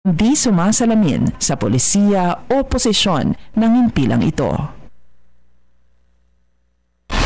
Di sumasalamin sa polisiya o posisyon ng himpilang ito.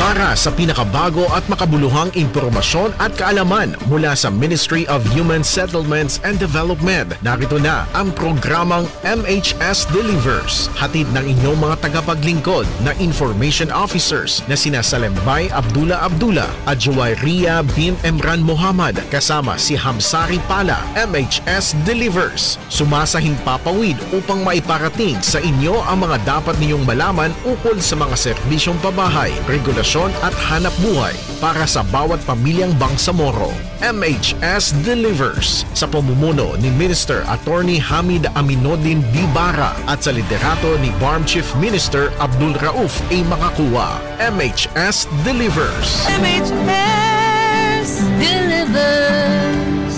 Para sa pinakabago at makabuluhang impormasyon at kaalaman mula sa Ministry of Human Settlements and Development, narito na ang programang MHS Delivers. Hatid ng inyong mga tagapaglingkod na information officers na sina Salembay Abdullah at Juwayriya bin Emran Muhammad kasama si Hamsari Pala. MHS Delivers, sumasahing papawid upang maiparating sa inyo ang mga dapat ninyong malaman ukol sa mga serbisyong pabahay, regulasyon at hanap buhay para sa bawat pamilyang Bangsamoro. MHS Delivers sa pamumuno ni Minister Attorney Hamid Aminuddin Bibara at sa liderato ni BARM Chief Minister Abdul Rauf A. Makakuwa. MHS Delivers. MHS Delivers.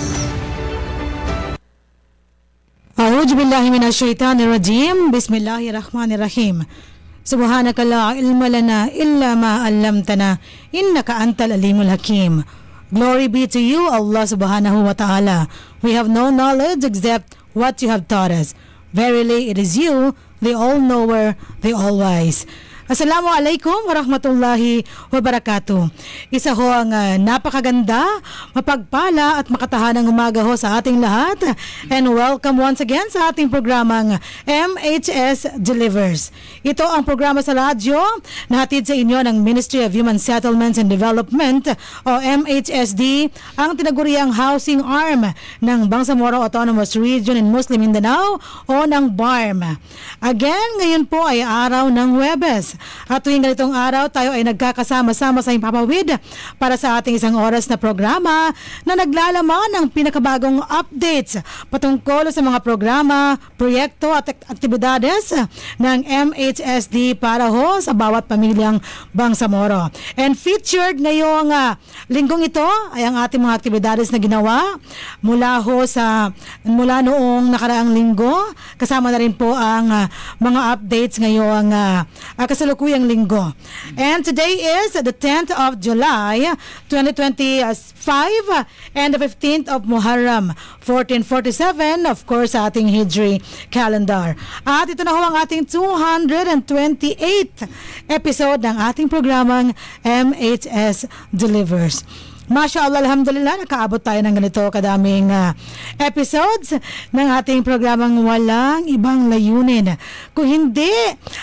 A'udhu billahi minash shaitanir rajim. Bismillahirrahmanirrahim. Subhanaka la ilma lana illa ma 'allamtana innaka antal alimul hakim. Glory be to you, Allah subhanahu wa ta'ala. We have no knowledge except what you have taught us. Verily it is you, the all-knower, the all-wise. Assalamualaikum warahmatullahi wabarakatuh. Isa ho ang napakaganda, mapagpala at makatahanang umaga ho sa ating lahat. And welcome once again sa ating programang MHS Delivers. Ito ang programa sa radyo na hatid sa inyo ng Ministry of Human Settlements and Development o MHSD, ang tinaguriang housing arm ng Bangsamoro Autonomous Region in Muslim Mindanao o ng BARM. Again, ngayon po ay araw ng Huwebes. At tuwing ganitong araw, tayo ay nagkakasama-sama sa Himpapawid para sa ating isang oras na programa na naglalaman ng pinakabagong updates patungkol sa mga programa, proyekto at aktibidades ng MHSD para ho sa bawat pamilyang Bangsamoro. And featured ngayong linggong ito ay ang ating mga aktibidades na ginawa mula noong nakaraang linggo. Kasama na rin po ang mga updates ngayong kasalukuyang linggo. And today is the 10th of July 2025 and the 15th of Muharram 1447, of course, sa ating Hijri calendar. At ito na ho ang ating 228th episode ng ating programang MHS Delivers. Mashallah, alhamdulillah, nakaabot tayo ng ganito kadaming episodes ng ating programang walang ibang layunin. Kung hindi,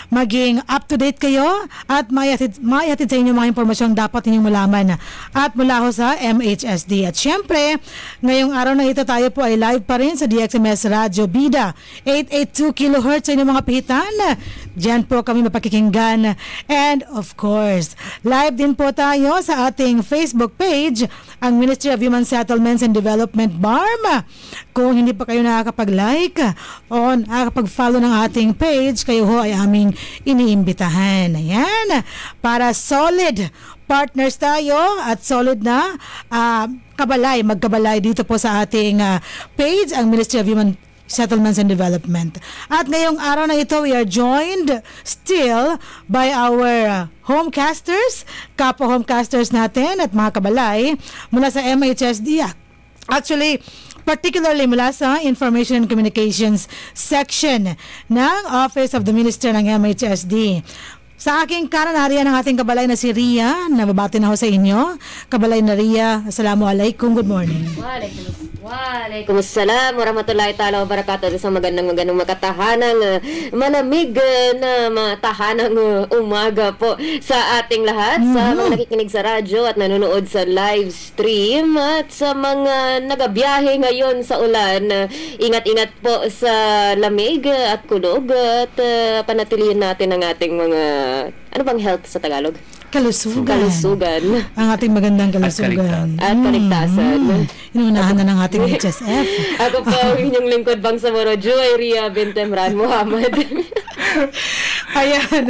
maging up-to-date kayo at maihatid sa inyo mga impormasyong dapat ninyong malaman at mula ho sa MHSD. At syempre, ngayong araw na ito tayo po ay live pa rin sa DXMS Radio Bida 882 kHz sa inyong mga pihitan. Diyan po kami mapakikinggan. And of course, live din po tayo sa ating Facebook page, ang Ministry of Human Settlements and Development BARM. Kung hindi pa kayo nakakapag-like o nakakapag-follow ng ating page, kayo ho ay aming iniimbitahan. Ayan, para solid partners tayo at solid na magkabalay dito po sa ating page, ang Ministry of Human Settlements and Development. At ngayong araw na ito, we are joined still by our homecasters, kapwa homecasters natin at mga kabalay mula sa MHSD. Actually, particularly mula sa Information and Communications Section ng Office of the Minister ng MHSD. Sa aking kanan, nariyan ang ating kabalay na si Ria. Nababati na ho sa inyo. Kabalay na Ria, assalamualaikum, good morning. Waalaikumsalam warahmatullahi ta'ala wabarakatuh. Isang magandang makatahanang malamig na matahanang umaga po sa ating lahat, sa mga nakikinig sa radyo at nanonood sa live stream, at sa mga nagabiyahe ngayon sa ulan. Ingat-ingat po sa lamig at kulog at panatilihin natin ang ating mga ano bang health sa Tagalog? Kalusugan. Ang ating magandang kalusugan. At kaligtasan. Inuunahan na ng ating HSF. Ako po, inyong lingkod Bangsamoro, Juwayriya bin Emran Muhammad. Ayan.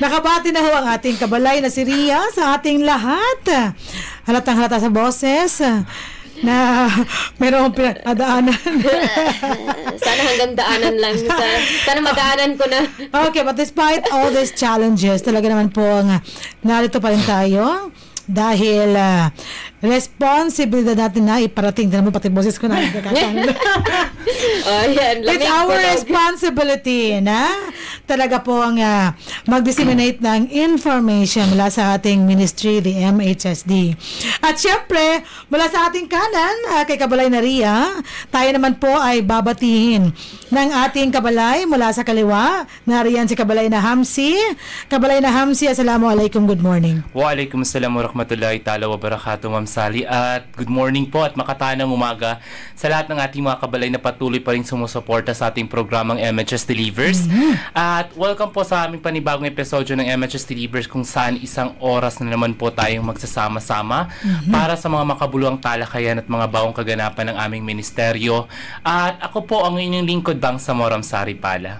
Nakabati na ho ang ating kabalay na si Ria sa ating lahat. Halatang halata sa boses na mayroong pinadaanan. Sana hanggang daanan lang. Sana madaanan ko na. Okay, but despite all these challenges, talaga naman po narito pa rin tayo dahil responsibilidad natin na iparating. Tignan mo, pati boses ko na. It's our responsibility na talaga pong mag-disseminate ng information mula sa ating ministry, the MHSD. At syempre, mula sa ating kanan, kay Kabalay na Ria, tayo naman po ay babatihin ng ating kabalay mula sa kaliwa. Nariyan si Kabalay na Hamsi. Kabalay na Hamsi, assalamualaikum, good morning. Waalaikumsalam warahmatullahi ta'ala wabarakatuh, Ma'am Sally. At good morning po at makatanang umaga sa lahat ng ating mga kabalay na patuloy pa rin sumusuporta sa ating programang MHS Delivers. At welcome po sa aming panibagong episodyo ng MHS Delivers, kung saan isang oras na naman po tayong magsasama-sama para sa mga makabuluhang talakayan at mga bagong kaganapan ng aming ministeryo. At ako po ang inyong lingkod, Bangsamoro Sari Pala.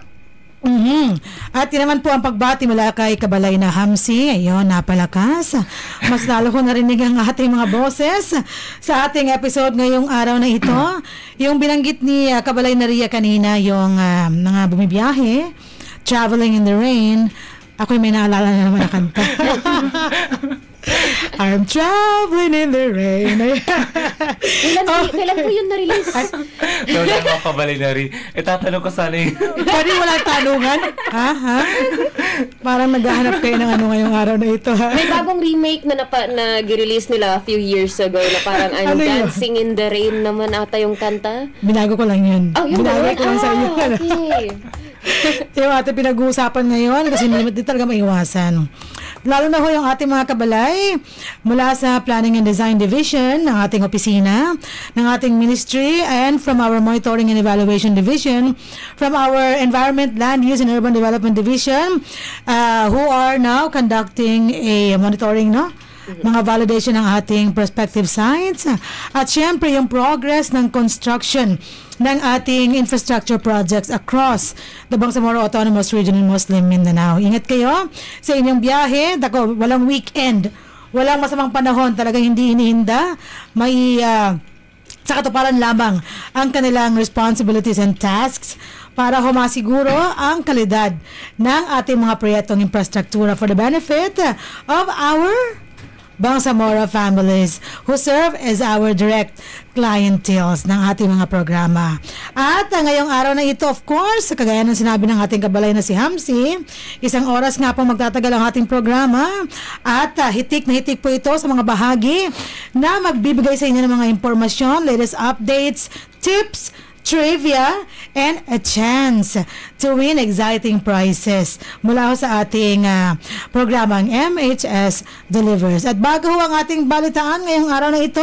At yun naman po ang pagbati mula kay Kabalay na Hamsi. Ayun, napalakas. Mas lalo ko narinig ang ating mga boses sa ating episode ngayong araw na ito. Yung binanggit ni Kabalay na Ria kanina, yung mga bumibiyahe, traveling in the rain. Ako'y may naalala na naman na kanta. I'm traveling in the rain. Kailan po yun na-release? Wala mo Kabalay na Ria. Tatanong ko sana yun. Pwede walang tanungan? Ha? Parang naghahanap kayo ng ano ngayong araw na ito, ha? May bagong remake na nag-release nila a few years ago na parang Dancing in the Rain naman ata yung kanta. Binago ko lang yun. Binago ko lang sa inyo. Okay. Yung ating pinag-uusapan ngayon kasi hindi talaga maiwasan. Lalo na ho yung ating mga kabalay mula sa Planning and Design Division ng ating opisina, ng ating ministry, and from our Monitoring and Evaluation Division, from our Environment, Land Use and Urban Development Division, who are now conducting a monitoring, mga validation ng ating prospective sites. At syempre yung progress ng construction ng ating infrastructure projects across the Bangsamoro Autonomous Region in Muslim Mindanao. Ingat kayo sa inyong biyahe. Dako, walang weekend, walang masamang panahon, talagang hindi inihinda. May sa katuparan lamang ang kanilang responsibilities and tasks para humasiguro ang kalidad ng ating mga proyektong infrastruktura for the benefit of our Bangsamoro families who serve as our direct clienteles ng ating mga programa. At ngayong araw na ito, of course, kagaya ng sinabi ng ating kabalay na si Hamsi, isang oras nga po magtatagal ang ating programa at hitik na hitik po ito sa mga bahagi na magbibigay sa inyo ng mga impormasyon, latest updates, tips, trivia, and a chance to win exciting prizes mula sa ating programang MHS Delivers. At bago ang ating balitaan ngayong araw na ito,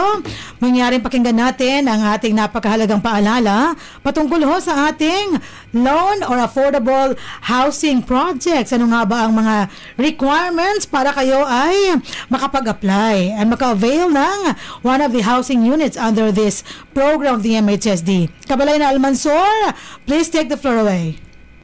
mangyaring pakinggan natin ang ating napakahalagang paalala patungkol sa ating loan or affordable housing projects. Ano nga ba ang mga requirements para kayo ay makapag-apply and maka-avail ng one of the housing units under this program of the MHSD? Kabalay na Almansor, please take the floor away.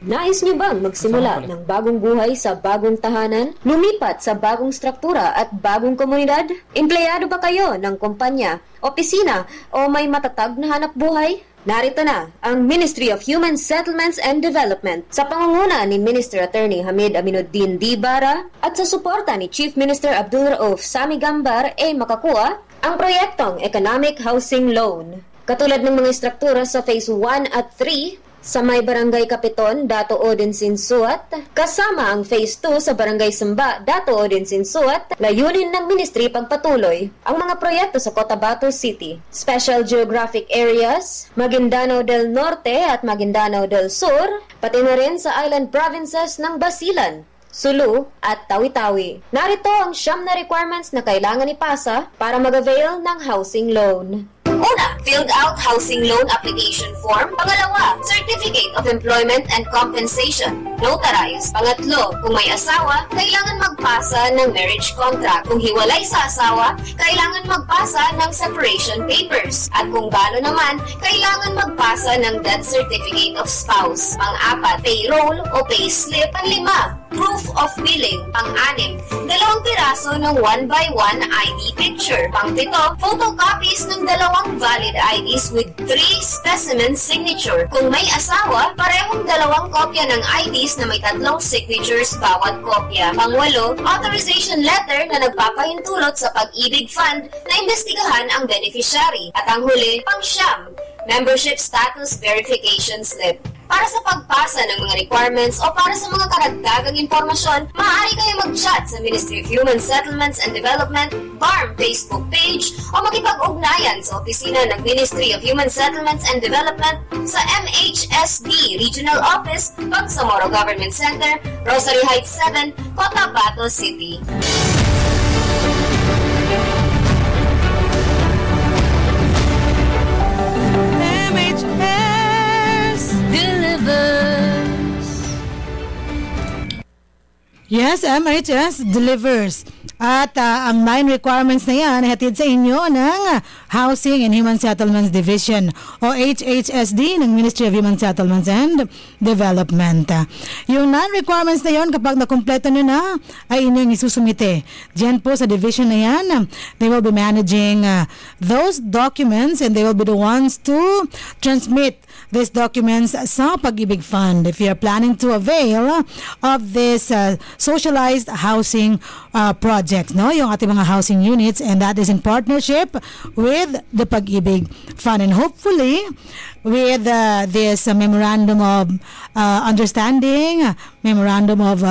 Nais niyo bang magsimula ng bagong buhay sa bagong tahanan? Lumipat sa bagong struktura at bagong komunidad? Empleyado ba kayo ng kumpanya, opisina o may matatag na hanap buhay? Narito na ang Ministry of Human Settlements and Development sa pangunguna ni Minister Attorney Hamid Aminuddin Dibara at sa suporta ni Chief Minister Abdul Rauf Sami Gambar ay makakuha ang proyektong Economic Housing Loan. Katulad ng mga struktura sa Phase 1 at 3 sa may Barangay Kapiton, Dato Odin Sinsuat, kasama ang Phase 2 sa Barangay Samba, Dato Odin Sinsuat, layunin ng Ministry pagpatuloy ang mga proyekto sa Cotabato City, Special Geographic Areas, Maguindanao del Norte at Maguindanao del Sur, pati na rin sa island provinces ng Basilan, Sulu at Tawi-Tawi. Narito ang 9 na requirements na kailangan ipasa para mag-avail ng housing loan. Una, filled out housing loan application form. Pangalawa, certificate of employment and compensation. Notarized. Pangatlo, kung may asawa, kailangan magpasa ng marriage contract. Kung hiwalay sa asawa, kailangan magpasa ng separation papers. At kung galo naman, kailangan magpasa ng death certificate of spouse. Pang-apat, payroll o payslip. Panglima, proof of billing. Pang-anim, 2 piraso ng 1x1 ID picture. Pang-7, photocopies ng 2 valid IDs with 3 specimen signature. Kung may asawa, parehong 2 kopya ng IDs na may 3 signatures bawat kopya. Pang-8, authorization letter na nagpapahintulot sa Pag-ibig Fund na imbestigahan ang beneficiary. At ang huli, pang-9, membership status verification slip. Para sa pagpasa ng mga requirements o para sa mga karagdagang impormasyon, maaari kayo mag-chat sa Ministry of Human Settlements and Development, BARM Facebook page o makipag-ugnayan sa opisina ng Ministry of Human Settlements and Development sa MHSD Regional Office, Bangsamoro Government Center, Rosary Heights 7, Cotabato City. Yes, MHS delivers. At ang 9 requirements na yan hatid sa inyo ng Housing and Human Settlements Division o HHSD ng Ministry of Human Settlements and Development. Yung 9 requirements na yon, kapag nakumpleto nyo na, ay inyong isusumite. Diyan po sa division na yan, they will be managing those documents and they will be the ones to transmit these documents sa Pag-ibig Fund. If you are planning to avail of this socialized housing projects, no, yung ating mga housing units, and that is in partnership with the Pag-ibig Fund, and hopefully with this memorandum of understanding, memorandum of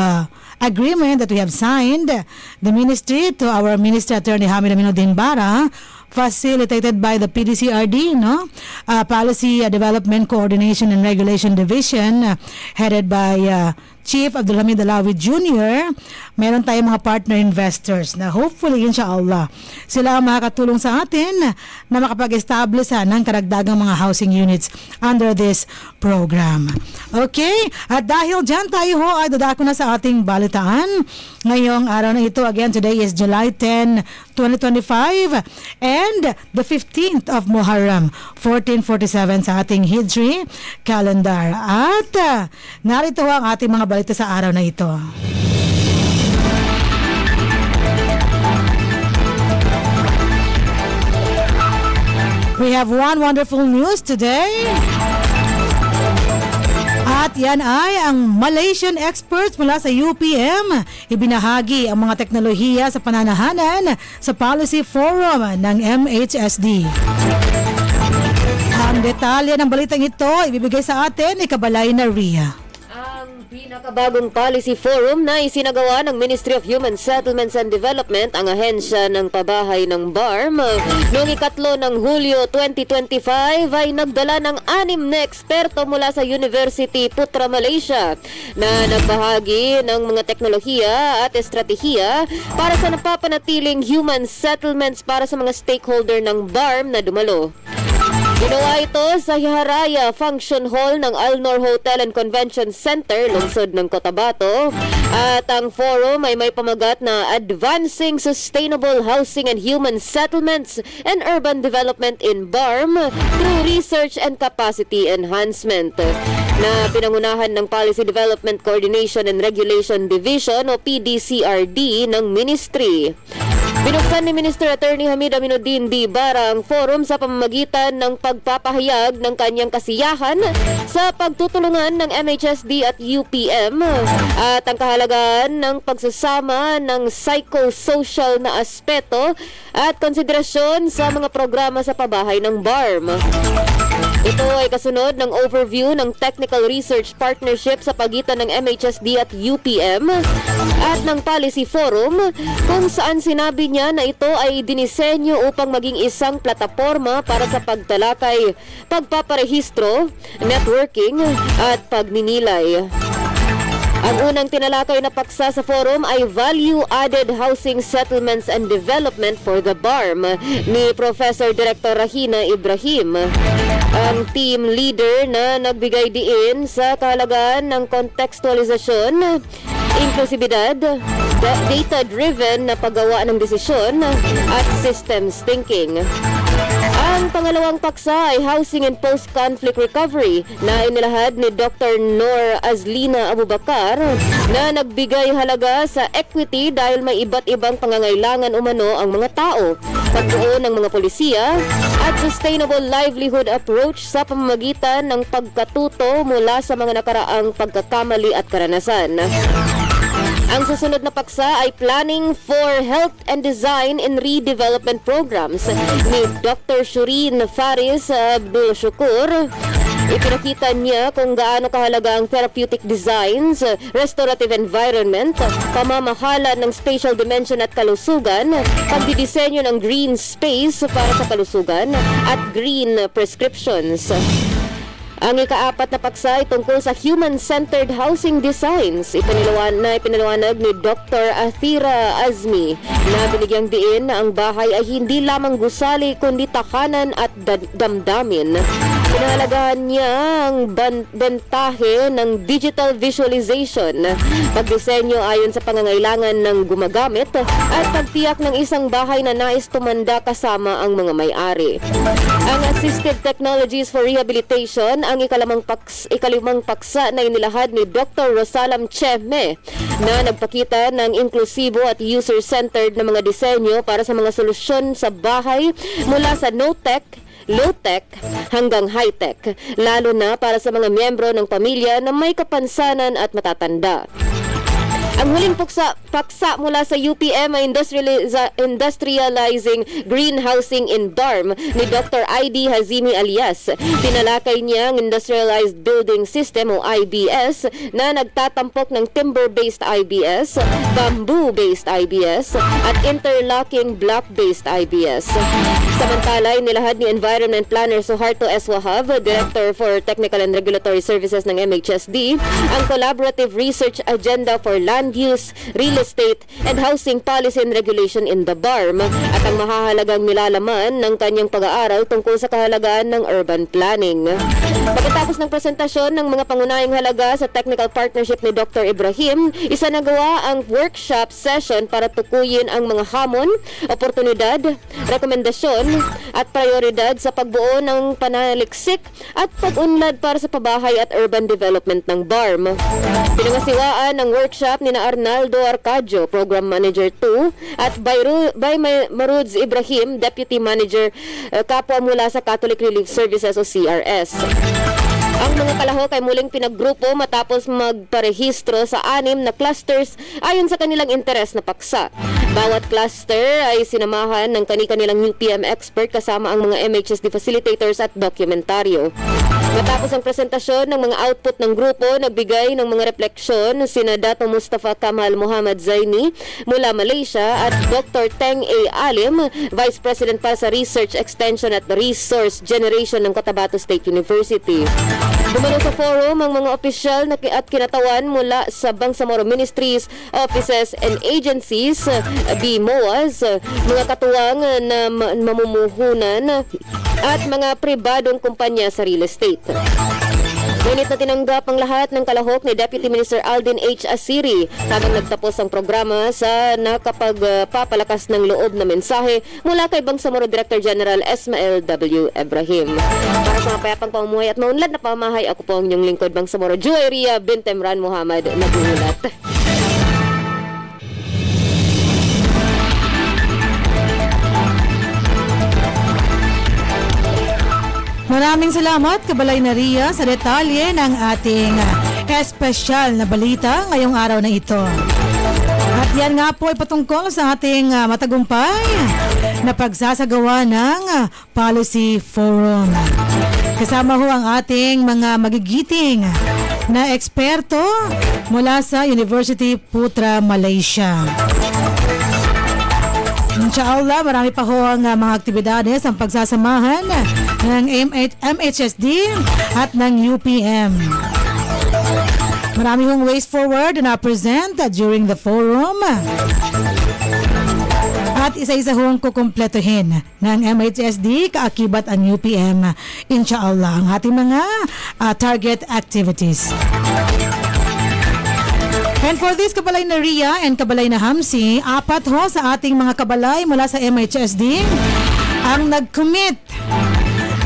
agreement that we have signed, the ministry to our Minister Attorney Hamid Aminuddin Bara, facilitated by the PDCRD, no, Policy Development Coordination and Regulation Division, headed by Chief Abdul Hamid Alawi Jr. Meron tayong mga partner investors na hopefully, inshallah, sila makakatulong sa atin na makapag-establish ng karagdagang mga housing units under this program. Okay? At dahil dyan tayo ay dadako na sa ating balitaan. Ngayong araw na ito, again, today is July 10, 2025 and the 15th of Muharram, 1447 sa ating Hijri calendar. At narito ang ating mga balita sa araw na ito. We have one wonderful news today. At yan ay ang Malaysian experts mula sa UPM. Ibinahagi ang mga teknolohiya sa pananahanan sa Policy Forum ng MHSD. Ang detalye ng balitang ito ibibigay sa atin ni Kabalay na Ria. Pinakabagong policy forum na isinagawa ng Ministry of Human Settlements and Development, ang ahensya ng pabahay ng BARM, noong 3 ng Hulyo 2025 ay nagdala ng 6 na eksperto mula sa University Putra Malaysia na nagbahagi ng mga teknolohiya at estratehiya para sa napapanatiling human settlements para sa mga stakeholder ng BARM na dumalo. Ginawa ito sa Hiharaya Function Hall ng Alnor Hotel and Convention Center, lungsod ng Cotabato. At ang forum ay may pamagat na Advancing Sustainable Housing and Human Settlements and Urban Development in BARM through Research and Capacity Enhancement, na pinangunahan ng Policy Development Coordination and Regulation Division o PDCRD ng Ministry. Binuksan ni Minister Attorney Hamid Aminuddin Bara ang forum sa pamamagitan ng pagpapahayag ng kanyang kasiyahan sa pagtutulungan ng MHSD at UPM at ang kahalagahan ng pagsasama ng psychosocial na aspeto at konsiderasyon sa mga programa sa pabahay ng BARM. Ito ay kasunod ng overview ng Technical Research Partnership sa pagitan ng MHSD at UPM at ng Policy Forum, kung saan sinabi niya na ito ay dinisenyo upang maging isang plataporma para sa pagtalakay, pagpaparehistro, networking at pagninilay. Ang unang tinalakay na paksa sa forum ay Value-Added Housing Settlements and Development for the BARM ni Professor Director Rahina Ibrahim, ang team leader na nagbigay diin sa kahalagaan ng kontekstualisasyon, inklusibidad, data-driven na paggawa ng desisyon at systems thinking. Ang Ang pangalawang paksa ay Housing and Post-Conflict Recovery na inilahad ni Dr. Noor Azlina Abubakar na nagbigay halaga sa equity dahil may iba't ibang pangangailangan umano ang mga tao, pagbuo ng mga polisiya at sustainable livelihood approach sa pamamagitan ng pagkatuto mula sa mga nakaraang pagkakamali at karanasan. Ang susunod na paksa ay Planning for Health and Design in Redevelopment Programs ni Dr. Shireen Faris Abdul Shukur. Ipinakita niya kung gaano kahalaga ang therapeutic designs, restorative environment, pamamahala ng spatial dimension at kalusugan, pagdidisenyo ng green space para sa kalusugan, at green prescriptions. Ang ikaapat na paksa ay tungkol sa human-centered housing designs. Ipinaliwanag ni Dr. Athira Azmi na binigyang diin na ang bahay ay hindi lamang gusali kundi takanan at damdamin. Pinahalagahan niya ang bentahe ng digital visualization, pagdisenyo ayon sa pangangailangan ng gumagamit at pagtiyak ng isang bahay na nais tumanda kasama ang mga may-ari. Ang Assistive Technologies for Rehabilitation ang ikalimang paksa na inilahad ni Dr. Rosalam Cheme na nagpakita ng inklusibo at user-centered na mga disenyo para sa mga solusyon sa bahay mula sa no-tech, low-tech hanggang high-tech, lalo na para sa mga miyembro ng pamilya na may kapansanan at matatanda. Ang huling paksa mula sa UPM ay Industrializing Green Housing in DARM ni Dr. ID Hazimi Alias. Tinalakay niya ang Industrialized Building System o IBS na nagtatampok ng timber-based IBS, bamboo-based IBS at interlocking block-based IBS. Samantala, nilahad ni Environment Planner Suharto S. Wahab, Director for Technical and Regulatory Services ng MHSD, ang Collaborative Research Agenda for Land Use, Real Estate, and Housing Policy and Regulation in the BARM at ang mahahalagang nilalaman ng kanyang pag-aaral tungkol sa kahalagaan ng urban planning. Pagkatapos ng presentasyon ng mga pangunahing halaga sa technical partnership ni Dr. Ibrahim, isanagawa ang workshop session para tukuyin ang mga hamon, oportunidad, rekomendasyon at prioridad sa pagbuo ng panaliksik at pag-unlad para sa pabahay at urban development ng BARM. Pinangasiwaan ng workshop ni Arnaldo Arcadio, Program Manager 2, at by Marudz Ibrahim, Deputy Manager, kapwa mula sa Catholic Relief Services o CRS. Ang mga kalahok ay muling pinaggrupo matapos magparehistro sa 6 na clusters ayon sa kanilang interes na paksa. Bawat cluster ay sinamahan ng kani-kanilang UPM expert kasama ang mga MHSD facilitators at dokumentaryo. Matapos ang presentasyon ng mga output ng grupo, nagbigay ng mga refleksyon sina Dato Mustafa Kamal Muhammad Zaini mula Malaysia at Dr. Teng A. Alim, Vice President para sa Research Extension at Resource Generation ng Cotabato State University. Dumalo sa forum ang mga opisyal at kinatawan mula sa Bangsamoro Ministries, Offices and Agencies, BMOAs, mga katuwang na mamumuhunan at mga pribadong kumpanya sa real estate. Ngunit na tinanggap ang lahat ng kalahok ni Deputy Minister Aldin H. Asiri habang nagtapos ang programa sa nakapagpapalakas ng loob na mensahe mula kay Bangsamoro Director General Esmael W. Ibrahim. Para sa mapayapang pamumuhay at maunlad na pamahay, ako po ang inyong lingkod Bangsamoro Joeria Bintemran Muhammad nag-uulat. Maraming salamat, Kabalay na Ria, sa detalye ng ating espesyal na balita ngayong araw na ito. At yan nga po ay patungkol sa ating matagumpay na pagsasagawa ng Policy Forum. Kasama ho ang ating mga magigiting na eksperto mula sa University Putra, Malaysia. Inshallah, marami pa ho ang mga aktibidades ang pagsasamahan ng MHSD at ng UPM. Marami hong ways forward na present during the forum. At isa-isa hong kukumpletuhin ng MHSD, kaakibat ang UPM, inshallah, ang ating mga target activities. And for this, Kabalay na Ria and Kabalay na Hamsi, 4 ho sa ating mga kabalay mula sa MHSD ang nag-commit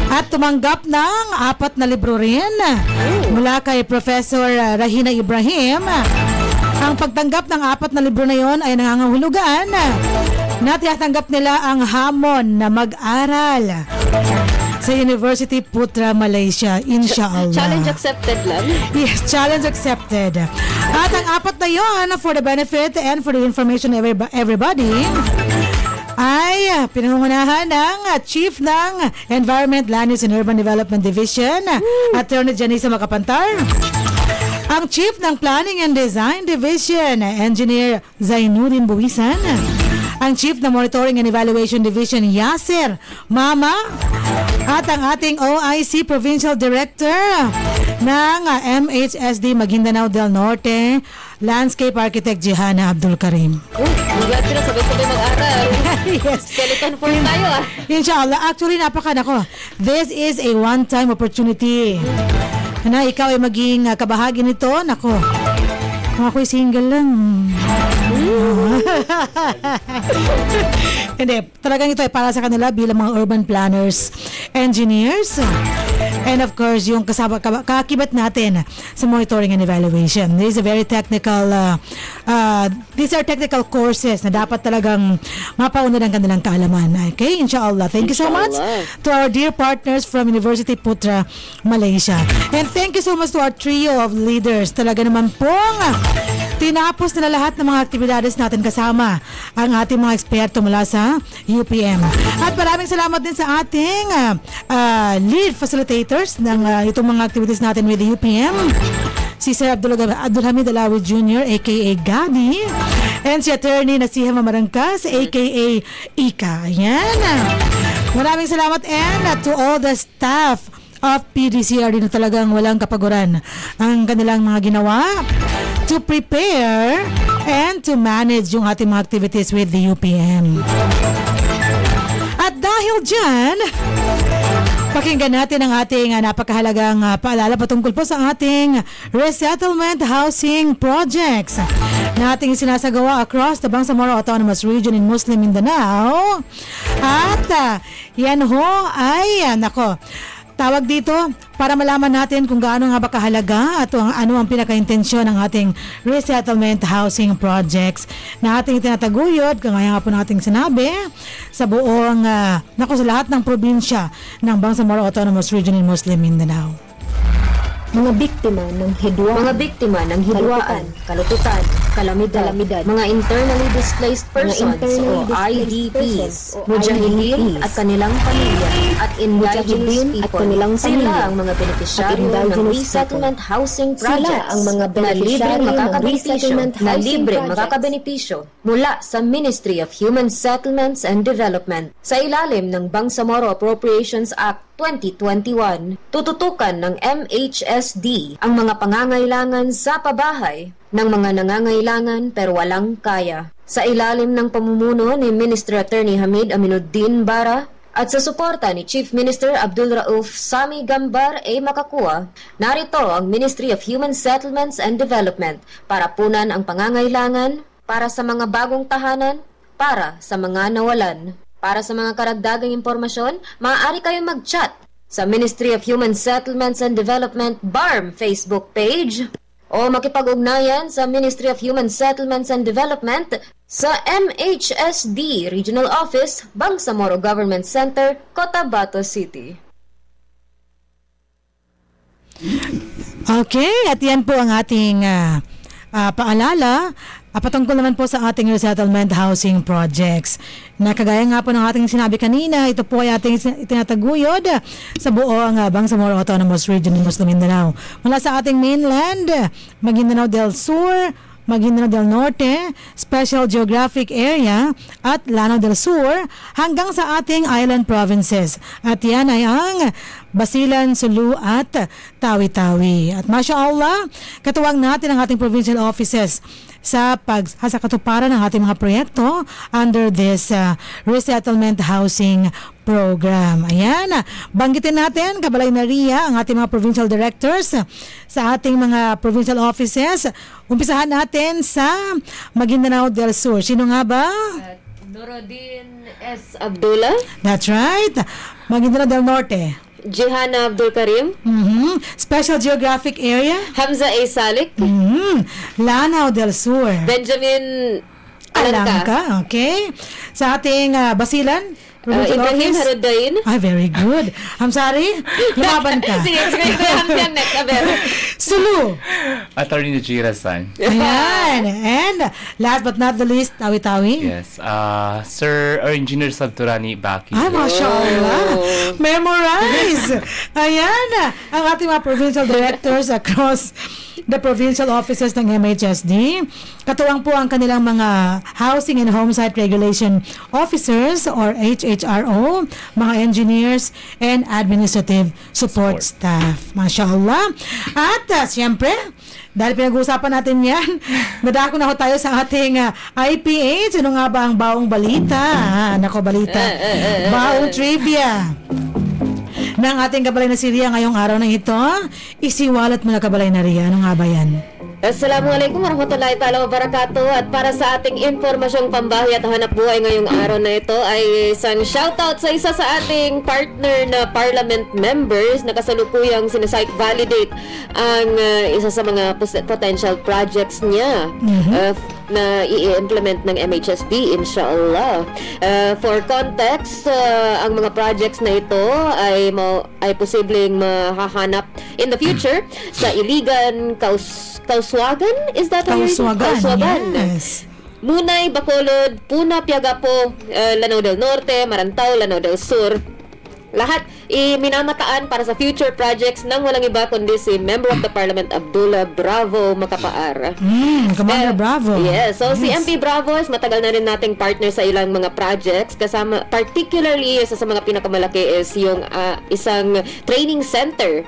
At tumanggap ng 4 na libro rin mula kay Professor Rahina Ibrahim. Ang pagtanggap ng 4 na libro na yon ay nangangahulugan na tinatanggap nila ang hamon na mag-aral sa University Putra, Malaysia, inshallah. Challenge accepted lang. Yes, challenge accepted. At ang 4 na yon, for the benefit and for the information of everybody, ay pinangungunahan ng Chief ng Environment, Land Use and Urban Development Division, Attorney Janisa Macapantar. Ang Chief ng Planning and Design Division, Engineer Zainuddin Buwisan. Ang Chief ng Monitoring and Evaluation Division, Yasser Mama. At ang ating OIC Provincial Director ng MHSD Maguindanao del Norte, Landscape Architect Jehana Abdul Karim. Glad sila sabay-sabay mag-aral. Yes. Skeleton form tayo Inshallah. Actually, this is a one-time opportunity na ikaw ay maging kabahagi nito. Nako, kung ako'y single lang. Hindi, talagang ito ay para sa kanila bilang mga urban planners, engineers, and of course, yung kakibat natin sa monitoring and evaluation. This is a very technical, these are technical courses na dapat talagang mapauna ng kanilang kaalaman. Okay, inshallah. Thank you so much to our dear partners from University Putra, Malaysia. And thank you so much to our trio of leaders. Talaga naman pong tinapos na lahat ng mga aktibidades natin kasama ang ating mga eksperto mula sa UPM. At maraming salamat din sa ating lead facilitators ng itong mga activities natin with the UPM. Si Sir Abdulhamid Alawi Jr. aka Gadi, and si Attorney Nasiha Mamarangkas aka Ika. Ayan. Maraming salamat and to all the staff of PDCRD na talagang walang kapaguran ang kanilang mga ginawa to prepare and to manage yung ating mga activities with the UPM. At dahil dyan, pakinggan natin ang ating napakahalagang paalala patungkol po sa ating resettlement housing projects na ating sinasagawa across the Bangsamoro Autonomous Region in Muslim Mindanao. At yan ho ay, tawag dito para malaman natin kung gaano nga ba kahalaga at ano ang pinaka-intensyon ng ating resettlement housing projects na ating tinataguyod, kagaya nga po nating sinabi, sa buong, sa lahat ng probinsya ng Bangsamoro Autonomous Region in Muslim Mindanao. Mga biktima ng hidwaan, kalututan, kalamidad, mga internally displaced persons o IDPs, mujahideen at kanilang pamilya, at indigenous people. Sila ang mga benepisyaryo ng resettlement housing projects na libre makakabenepisyo mula sa Ministry of Human Settlements and Development sa ilalim ng Bangsamoro Appropriations Act 2021. Tututukan ng MHSD ang mga pangangailangan sa pabahay ng mga nangangailangan pero walang kaya. Sa ilalim ng pamumuno ni Minister Attorney Hamid Aminuddin Bara at sa suporta ni Chief Minister Abdul Rauf Sami Gambar A. Makakua, narito ang Ministry of Human Settlements and Development para punan ang pangangailangan para sa mga bagong tahanan, para sa mga nawalan. Para sa mga karagdagang impormasyon, maaari kayong mag-chat sa Ministry of Human Settlements and Development BARM Facebook page o makipag-ugnayan sa Ministry of Human Settlements and Development sa MHSD Regional Office, Bangsamoro Government Center, Cotabato City. Okay, at yan po ang ating paalala patungkol naman po sa ating resettlement housing projects. Na kagaya nga po ng ating sinabi kanina, ito po ay ating itinataguyod sa buong Bangsamoro Autonomous Region ng Muslim Mindanao. Mula sa ating mainland, Maguindanao del Sur, Maguindanao del Norte, Special Geographic Area at Lanao del Sur hanggang sa ating island provinces. At yan ay ang Basilan, Sulu at Tawi-Tawi. At mashallah, katuwang natin ang ating provincial offices sa katuparan ng ating mga proyekto under this resettlement housing program. Ayan, banggitin natin, Kabalay Maria, ang ating mga provincial directors sa ating mga provincial offices. Umpisahan natin sa Maguindanao del Sur. Sino nga ba? Nuruddin S. Abdullah. That's right. Maguindanao del Norte. Jihana Abdul Karim. Special Geographic Area, Hamza A. Salik. Lanao del Sur, Benjamin Alangka. Okay. Sa ating Basilan, Provincial Ibrahim Office. Harudain. Very good. Hamsari, lumaban ka. Sige, Hamza next. Sulu. Attorney Najira San. Ayan. And last but not the least, Tawi-Tawi. Yes. Sir or Engineer Sabturani Baki. Ay, mashallah. Memorize. Ayan. Ang ating mga provincial directors across the provincial offices ng MHSD. Katuwang po ang kanilang mga Housing and Homesite Regulation Officers or HHRO, mga engineers and administrative support staff. Mashallah. At siyempre, dahil pinag-uusapan natin yan, nadako na ho tayo sa ating IPH. Ano nga ba ang baong balita? Nako, balita. Baong trivia ng ating kabalay na si Ria ngayong araw na ito. Isiwalat mo na kabalay na Ria. Ano nga ba yan? Assalamualaikum warahmatullahi ta'ala wabarakatuh. At para sa ating impormasyong pambahay at hanap buhay ngayong araw na ito ay isang shoutout sa isa sa ating partner na parliament members na kasalukuyang sinasite validate ang isa sa mga potential projects niya na i-implement ng MHSD, inshallah. For context, ang mga projects na ito ay posibleng mahahanap in the future sa Iligan, Kauswagan? Is that Kauswagan, yes. Munay, Bacolod, Puna, Piagapo, Lanao del Norte, Marantao, Lanao del Sur. Lahat minamataan para sa future projects ng walang iba kundi si Member of the Parliament Abdullah Bravo Makapaar. Commander Bravo. Yes, so si MP Bravo is matagal na rin nating partner sa ilang mga projects, kasama particularly isa sa mga pinakamalaki is yung isang training center.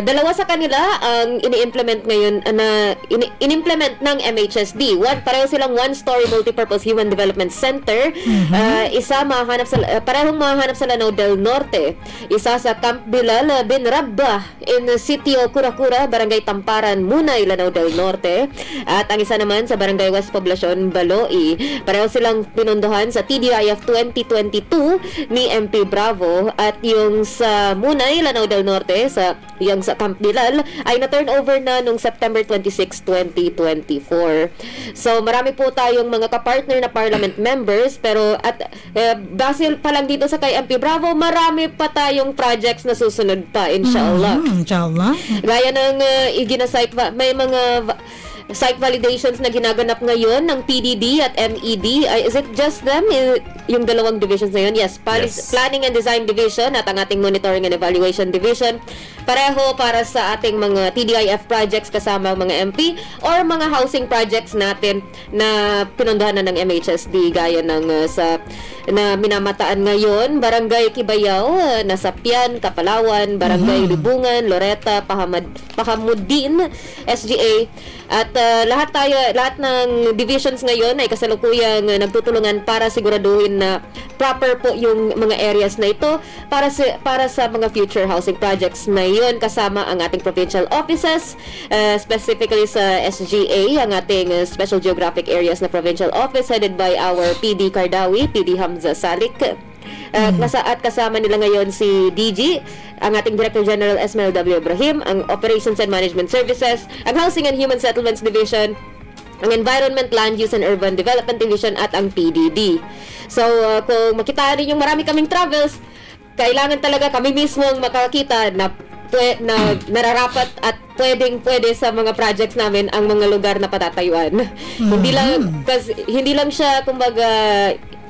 Dalawa sa kanila ang ini-implement ngayon na in-implement ng MHSD. Pareho silang one-story multipurpose human development center. Isa parehong mahanap sa Lanao del Norte. Isa sa Camp Bilal bin Rabah in Sitio Curakura, Barangay Tamparan, Munay, Lanao del Norte. At ang isa naman sa Barangay West Poblacion, Baloi. Pareho silang pinunduhan sa TDIF 2022 ni MP Bravo. At yung sa Munay, Lanao del Norte, yung sa Camp Bilal ay na-turn over na noong September 26, 2024. So marami po tayong mga kapartner na parliament members, pero dahil pa lang dito sa kay MP Bravo, marami pa tayong projects na susunod pa, inshallah. Inshallah. Gaya ng may mga site validations na ginaganap ngayon ng PDD at MED. Is it just them? Yung dalawang divisions na yun? Yes. Planning and Design Division at ang ating Monitoring and Evaluation Division. Pareho para sa ating mga TDIF projects kasama mga MP or mga housing projects natin na pinundahan na ng MHSD gaya ng na minamataan ngayon, Barangay Kibayaw, Nasapian, Kapalawan, Barangay Libungan, Loreta, Pahamudin, SGA. At lahat ng divisions ngayon ay kasalukuyang nagtutulungan para siguraduhin na proper po yung mga areas na ito para sa mga future housing projects na yun, kasama ang ating provincial offices, specifically sa SGA, ang ating Special Geographic Areas na provincial office headed by our PD Cardawi, PD Hamza Salik. At kasama nila ngayon si DG, ang ating Director General Esmael W. Ibrahim, ang Operations and Management Services, ang Housing and Human Settlements Division, ang Environment, Land Use and Urban Development Division at ang PDD. So kung makita rin yung marami kaming travels, kailangan talaga kami mismo makakita na nararapat at pwede sa mga projects namin ang mga lugar na patatayuan. Hindi lang siya kumbaga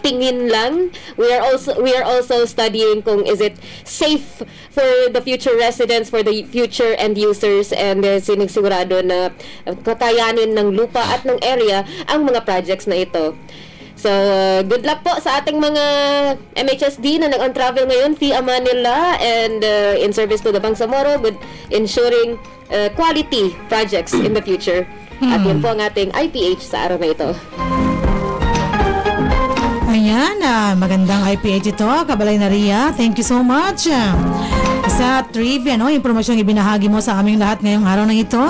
tingin lang. We are also studying kung is it safe for the future residents, for the future end users, and sinisigurado na kakayanin ng lupa at ng area ang mga projects na ito. So, good luck po sa ating mga MHSD na nag-on travel ngayon, fi Manila, and in service to the Bangsamoro, with ensuring quality projects in the future. At yun po ang ating IPH sa araw na ito. Ayan, magandang IPH ito, Kabalay na Ria. Thank you so much sa trivia, impormasyong ibinahagi mo sa aming lahat ngayong araw na ito.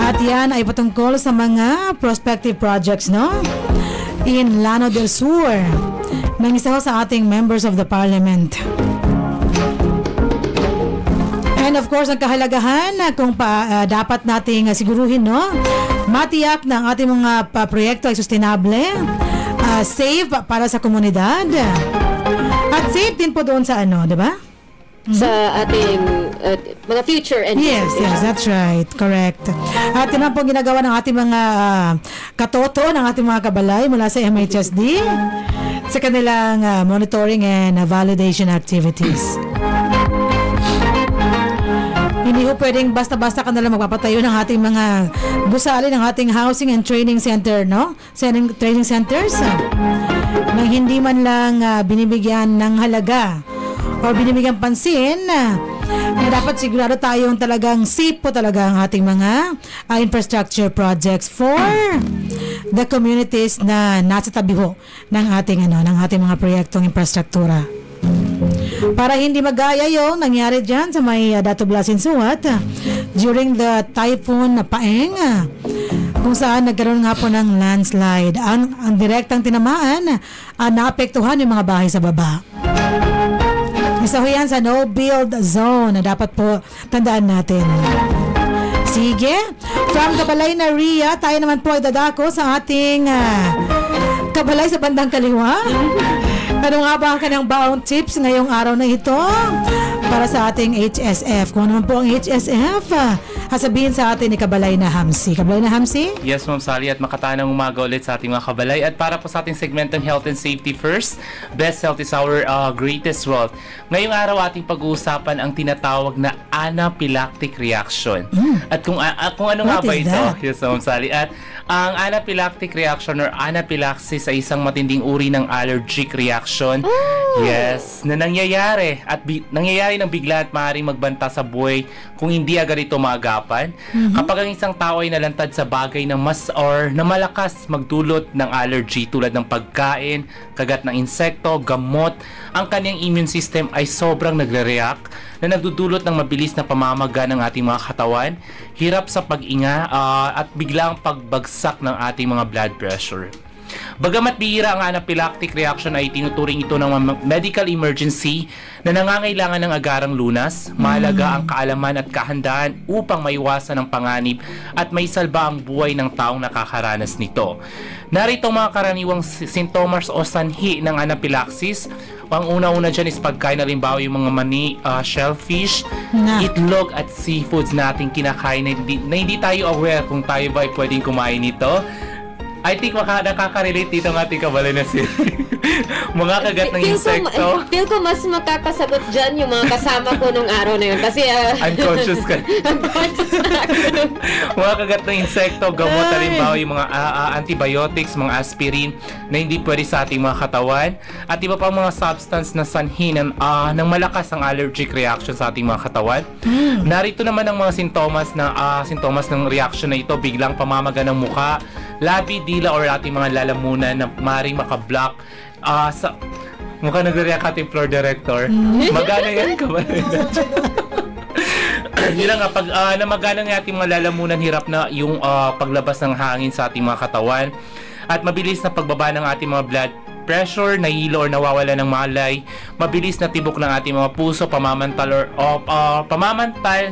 At yan ay patungkol sa mga prospective projects, in Lanao del Sur ng isa sa ating members of the parliament. of course, ang kahalagahan kung dapat nating siguruhin, no? Matiyak na ang ating mga proyekto ay sustainable, safe para sa komunidad, at safe din po doon sa di ba? Sa ating mga future and yes, that's right. Correct. At yun ang po ginagawa ng ating mga katoto, ng ating mga kabalay mula sa MHSD sa kanilang monitoring and validation activities. Hindi ho pwedeng basta-basta ka nalang magpapatayo ng ating mga gusali ng ating housing and training center, no? Training centers nang hindi man lang binibigyan ng halaga o binibigyan pansin na dapat sigurado tayong talagang safe po talaga ang ating mga infrastructure projects for the communities na nasa tabi ho ng ating mga proyektong infrastruktura. Para hindi magaya yung nangyari dyan sa may Datublasin Suwat during the typhoon na Paeng, kung saan nagkaroon nga po ng landslide. Ang direktang tinamaan, naapektuhan yung mga bahay sa baba. Isa ho yan sa no-build zone na dapat po tandaan natin. Sige, from Kabalay na Ria, tayo naman po ay dadako sa ating kabalay sa bandang kaliwa. Ano nga ba ang kanyang baong tips ngayong araw na ito para sa ating HSF? Kung ano po ang HSF, sasabihin sa atin ni Kabalay na Hamsi. Kabalay na Hamsi? Yes, Ma'am Sally, at makatanang umaga ulit sa ating mga kabalay. At para po sa ating segmentong Health and Safety First, Best Health is our greatest wealth. Ngayong araw ating pag-uusapan ang tinatawag na anaphylactic reaction. At kung ano nga ba ito? That? Yes, Ma'am Sally. At ang anaphylactic reaction or anaphylaxis ay isang matinding uri ng allergic reaction. Yes, na nangyayari ng bigla at maaaring magbanta sa buhay kung hindi agad ito maagapan. Kapag ang isang tao ay nalantad sa bagay na mas or na malakas magdulot ng allergy tulad ng pagkain, kagat ng insekto, gamot, ang kanyang immune system ay sobrang nagre-react na nagdudulot ng mabilis na pamamaga ng ating mga katawan, hirap sa pag-inga at biglang pagbagsak ng ating mga blood pressure. Bagamat bihira ang anaphylactic reaction ay tinuturing ito ng medical emergency na nangangailangan ng agarang lunas, mahalaga ang kaalaman at kahandaan upang maiwasan ang panganib at maisalba ang buhay ng taong nakakaranas nito. Narito ang mga karaniwang sintomas o sanhi ng anaphylaxis. Ang una-una dyan is pagkain, halimbawa yung mga mani, shellfish, itlog at seafoods nating kinakain na hindi tayo aware kung tayo ba ay pwedeng kumain nito. I think nakaka-relate dito ng ating kabalay na si mga kagat ng insekto. Feel ko mas makakasagot dyan yung mga kasama ko nung araw na yun. Kasi unconscious ka. Unconscious na ako. Mga kagat ng insekto, gamot, halimbawa yung mga antibiotics, mga aspirin na hindi pwede sa ating mga katawan. At iba pang mga substance na sanhi ng malakas ang allergic reaction sa ating mga katawan. Narito naman ang mga sintomas ng reaction na ito, biglang pamamaga ng muka, labi, dila or ating mga lalamunan na maaaring makablock sa mukha nagre-react ating floor director. Magana yan kabalay na yun lang nga, pag namagana ng ating mga lalamunan, hirap na yung paglabas ng hangin sa ating mga katawan at mabilis na pagbaba ng ating mga blood pressure, nahilo or nawawala ng malay, mabilis na tibok ng ating mga puso, pamamantal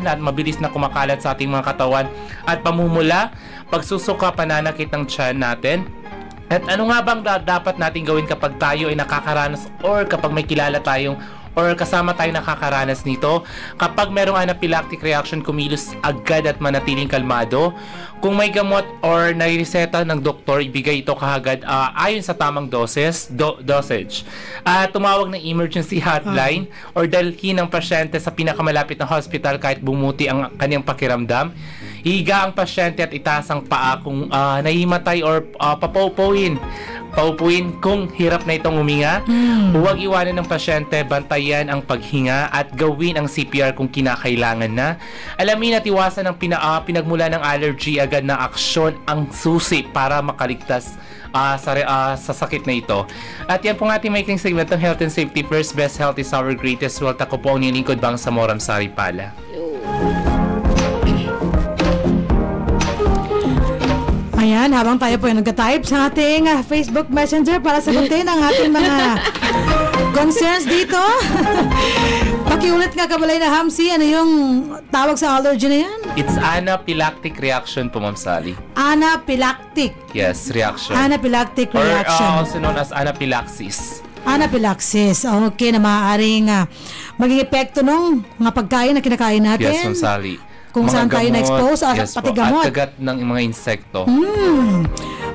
at mabilis na kumakalat sa ating mga katawan at pamumula, pagsusuka, pananakit ng tiyan natin. At ano nga bang dapat natin gawin kapag tayo ay nakakaranas or kapag may kilala tayong or kasama tayo nakakaranas nito? Kapag merong anaphylactic reaction, kumilos agad at manatiling kalmado. Kung may gamot or naireseta ng doktor, ibigay ito kaagad ayon sa tamang dosage. Tumawag ng emergency hotline or dalhin ng pasyente sa pinakamalapit na hospital kahit bumuti ang kanyang pakiramdam. Higa ang pasyente at itaas ang paa kung nahimatay or paupuin kung hirap na itong huminga. Huwag iwanan ng pasyente, bantayan ang paghinga at gawin ang CPR kung kinakailangan na. Alamin at iwasan ang pinagmula ng allergy, agad na aksyon ang susi para makaligtas sa sakit na ito. At yan po ang ating maikling segment ng Health and Safety First, Best Health is our greatest wealth. Ako po ang nilingkod Bang Samoram Saripala. Ayan, habang tayo po ay nagka-type sa ating Facebook Messenger para sagutin ang ating mga concerns dito? Pakiulit nga kabalay na Hamsi, ano yung tawag sa allergy na yan? It's anaphylactic reaction po, Ma'am Sally. Anaphylactic. Yes, reaction. Anaphylactic Or reaction. also known as anaphylaxis. Anaphylaxis. Okay, na maaaring maging epekto nung mga pagkain na kinakain natin. Yes, Ma'am Sally. Kung saan tayo na-expose, pati gamot. At kagat ng mga insekto.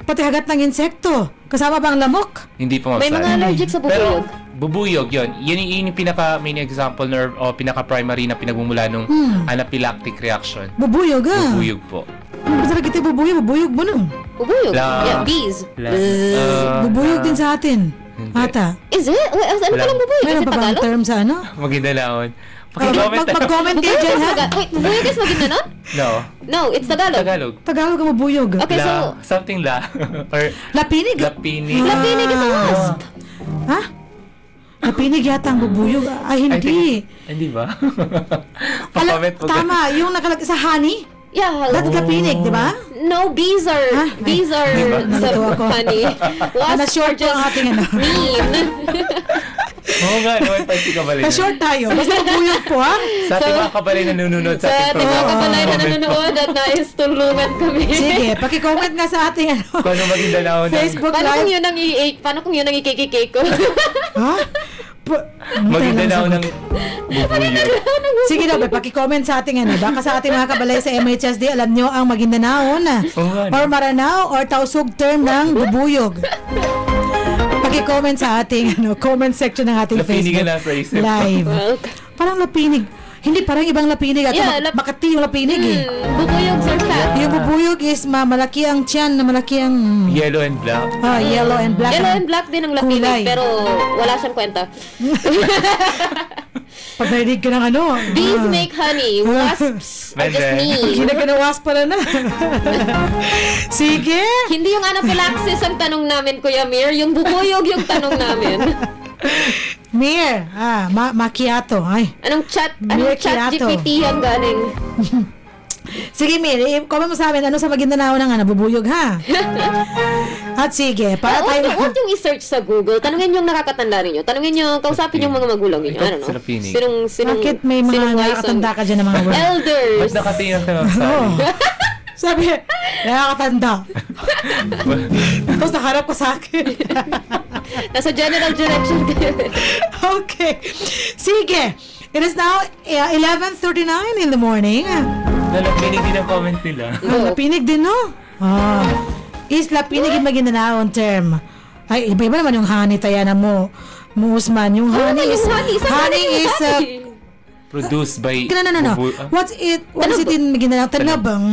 Pati kagat ng insekto. Kasama ba ang lamok? Hindi po, Ma'am May Sally. mga allergic sa bubuyog. Pero, bubuyog, yun yung pinaka-main example o pinaka-primary na pinagmumula nung anaphylactic reaction. Bubuyog Bubuyog po. Basta kita bubuyog mo nung. Bubuyog? Yeah, bees. Bubuyog din sa atin. Ata. Is it? Ano palang bubuyog? Meron Is it pa bang Tagalog? term sa ano? Magindalaon. Mag-comment kayo dyan, ha? Wait, bubuyog is Maguindanao? No. No, it's Tagalog. Tagalog. Tagalog ang bubuyog. Okay, so... Something la. Or Lapinig. lapinig. Lapinig is a wasp. Ha? Lapinig yata ang bubuyog. Ay, hindi. Hindi ba? Ala, Pa-comment po. tama, yung nakalagay sa honey. Yeah. That's lapinig, di ba? No, bees are Nalito ako. honey. Na-short po ang ating ano. Mean. Oo nga, naman pa si Kabalay. Na-short tayo. Basta bubuyog po, ha? Sa ating mga Kabalay na nanonood sa Sa ating ating mga program. kabalay na nanonood at nais-tulungan kami. Sige, pakicomment nga sa ating ano. Kung ano Maguindanao ng... Facebook Paano Live. kung yun ang ikikikik ko? Ha? Maguindanao ng bubuyog. Sige daw, pakicomment sa ating ano. Baka sa ating mga kabalay sa MHSD, alam nyo ang Maguindanao na or Maranao or Tausug term ng bubuyog. Pakicomment sa ating ano, comment section ng ating Lapinig Facebook na sa isip. Live. Parang lapinig. Hindi, parang ibang lapinig at Makati yung lapinig eh. Bubuyog, sir, fat. Yung bubuyog is malaki ang tiyan, na malaki ang Yellow and black. yellow and black. Yellow and black din ang lapinig, Kulay. pero wala siyang kwenta. Pag narinig ka ng ano. Bees make honey. Wasps are just mean. Ginaganawas pala na. Sige. Hindi yung anaphylaxis ang tanong namin, Kuya Mir. Yung bubuyog yung tanong namin. Mir, macchiato. Ay. Anong chat Macchiato. GPT ang galing? Sige, Mir, comment mo sa amin ano sa Maguindanao ng ano, bubuyog, ha? At sige, para tayo... Huwag yung i-search sa Google. Tanungin yung nakakatanda ninyo. Tanungin yung, kausapin yung mga magulang ninyo. Ano, no? Sa Lapinig. Bakit may mga nakakatanda ka dyan ng mga word? Elders. Ba't nakatingin ka, Ma'am Sally? Sabi, nakakatanda. Tapos nakarap ko sa akin. Nasa general direction kayo. Okay. Sige. It is now 11:39 in the morning. Nalapinig din ang comment nila. Lapinig din, no? Is lapinig yung Maguindanao ang term. Ay, iba-iba naman yung honey, Tayana mo. Usman. Yung honey is... Honey is... Produced by... No. What's it in Maguindanao? Tanabang.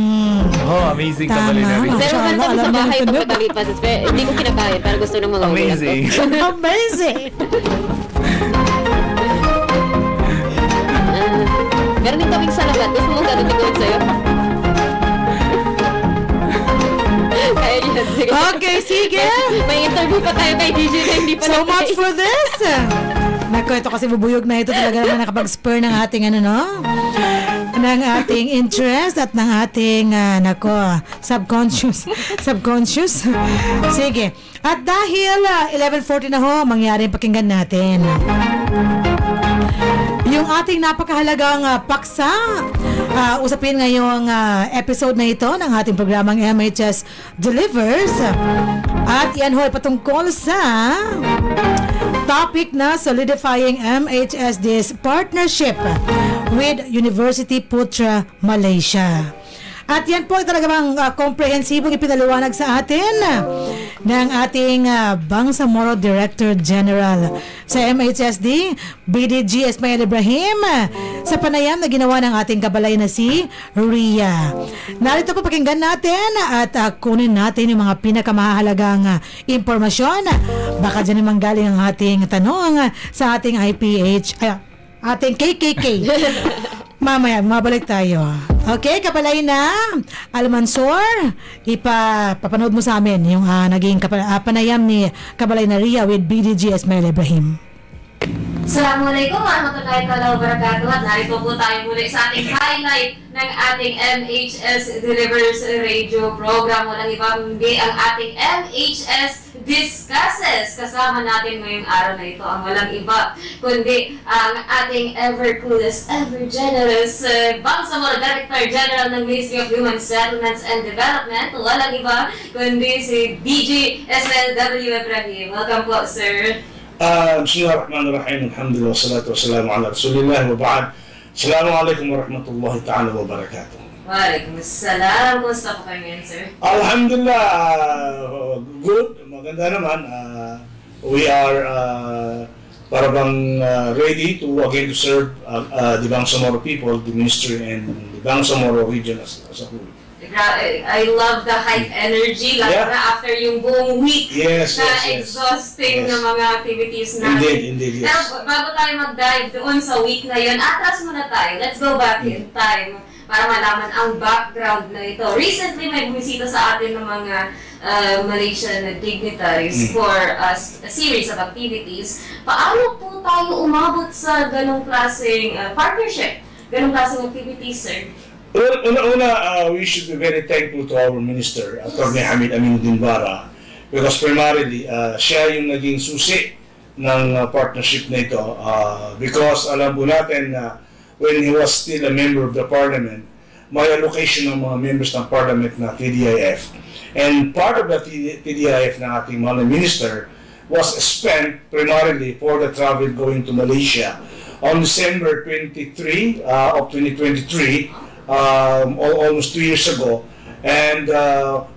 Oh, amazing ka pala na rin. Pero meron kami sa bahay pagpatalipas. Hindi ko kinakain, pero gusto ng mga Amazing. Amazing. Meron din kaming salabat. Gusto mo gano'n tingin sa'yo? Sige. Okay, sige. May interview pa tayo kay DJ na hindi pa So much for this. Naku, ito kasi bubuyog na ito talaga naman nakapag-spur ng ating ano, no? Ng ating interest at ng ating, subconscious. Sige. At dahil 11:40 na ho, mangyari pakinggan natin yung ating napakahalagang paksa. Usapin ngayong episode na ito ng ating programang MHS Delivers. At yan ho ay patungkol sa topic na solidifying MHSD's partnership with University Putra Malaysia. At yan po ay talagang komprehensibong ipinaliwanag sa atin ng ating Bangsamoro Director General sa MHSD, BDG Ismail Ibrahim, sa panayam na ginawa ng ating kabalay na si Ria. Narito po pakinggan natin at kunin natin yung mga pinakamahalagang impormasyon. Baka dyan naman galing ang ating tanong sa ating IPH, ating KKK. Mamaya, mabalik tayo. Okay, kabalay na Almansor, papanood mo sa amin yung naging panayam ni kabalay na Ria with BDG Ismail Ibrahim. Assalamualaikum warahmatullahi wabarakatuh. At narito po tayo muli sa ating highlight ng ating MHS Delivers Radio program. Walang ibang hindi ang ating MHS discusses. Kasama natin ngayong araw na ito ang walang iba kundi ang ating ever coolest, ever generous Bangsamoro Director General ng Ministry of Human Settlements and Development. Walang iba kundi si DJ SLW Ibrahim. Welcome po, sir. Bismillahirrahmanirrahim. Alhamdulillah, wassalatu wassalamu ala rasulillah wa ba'd. Assalamualaikum warahmatullahi ta'ala wabarakatuh. Waalaikumsalam. Kumusta po kayo ngayon, sir? Alhamdulillah, good. Maganda naman. We are ready to again to serve the Bangsamoro people, the ministry, and the Bangsamoro region as a whole. I love the high energy, lalo na after yung buong week exhausting na mga activities natin. Indeed, yes. Pero bago tayo mag-dive doon sa week na yun, atras muna tayo. Let's go back in time para malaman ang background na ito. Recently, may bumisita sa atin ng mga Malaysian dignitaries for a series of activities. Paano po tayo umabot sa ganong klaseng partnership, ganong klaseng activities, sir? Well, una, we should be very thankful to our minister, Atty. Hamid Aminuddin Bara, because primarily, siya yung naging susi ng partnership na ito. Because alam po natin na when he was still a member of the parliament, may allocation ng mga members ng parliament na TDIF. And part of the TDIF ng ating mga minister was spent primarily for the travel going to Malaysia. On December 23 of 2023, almost 2 years ago, and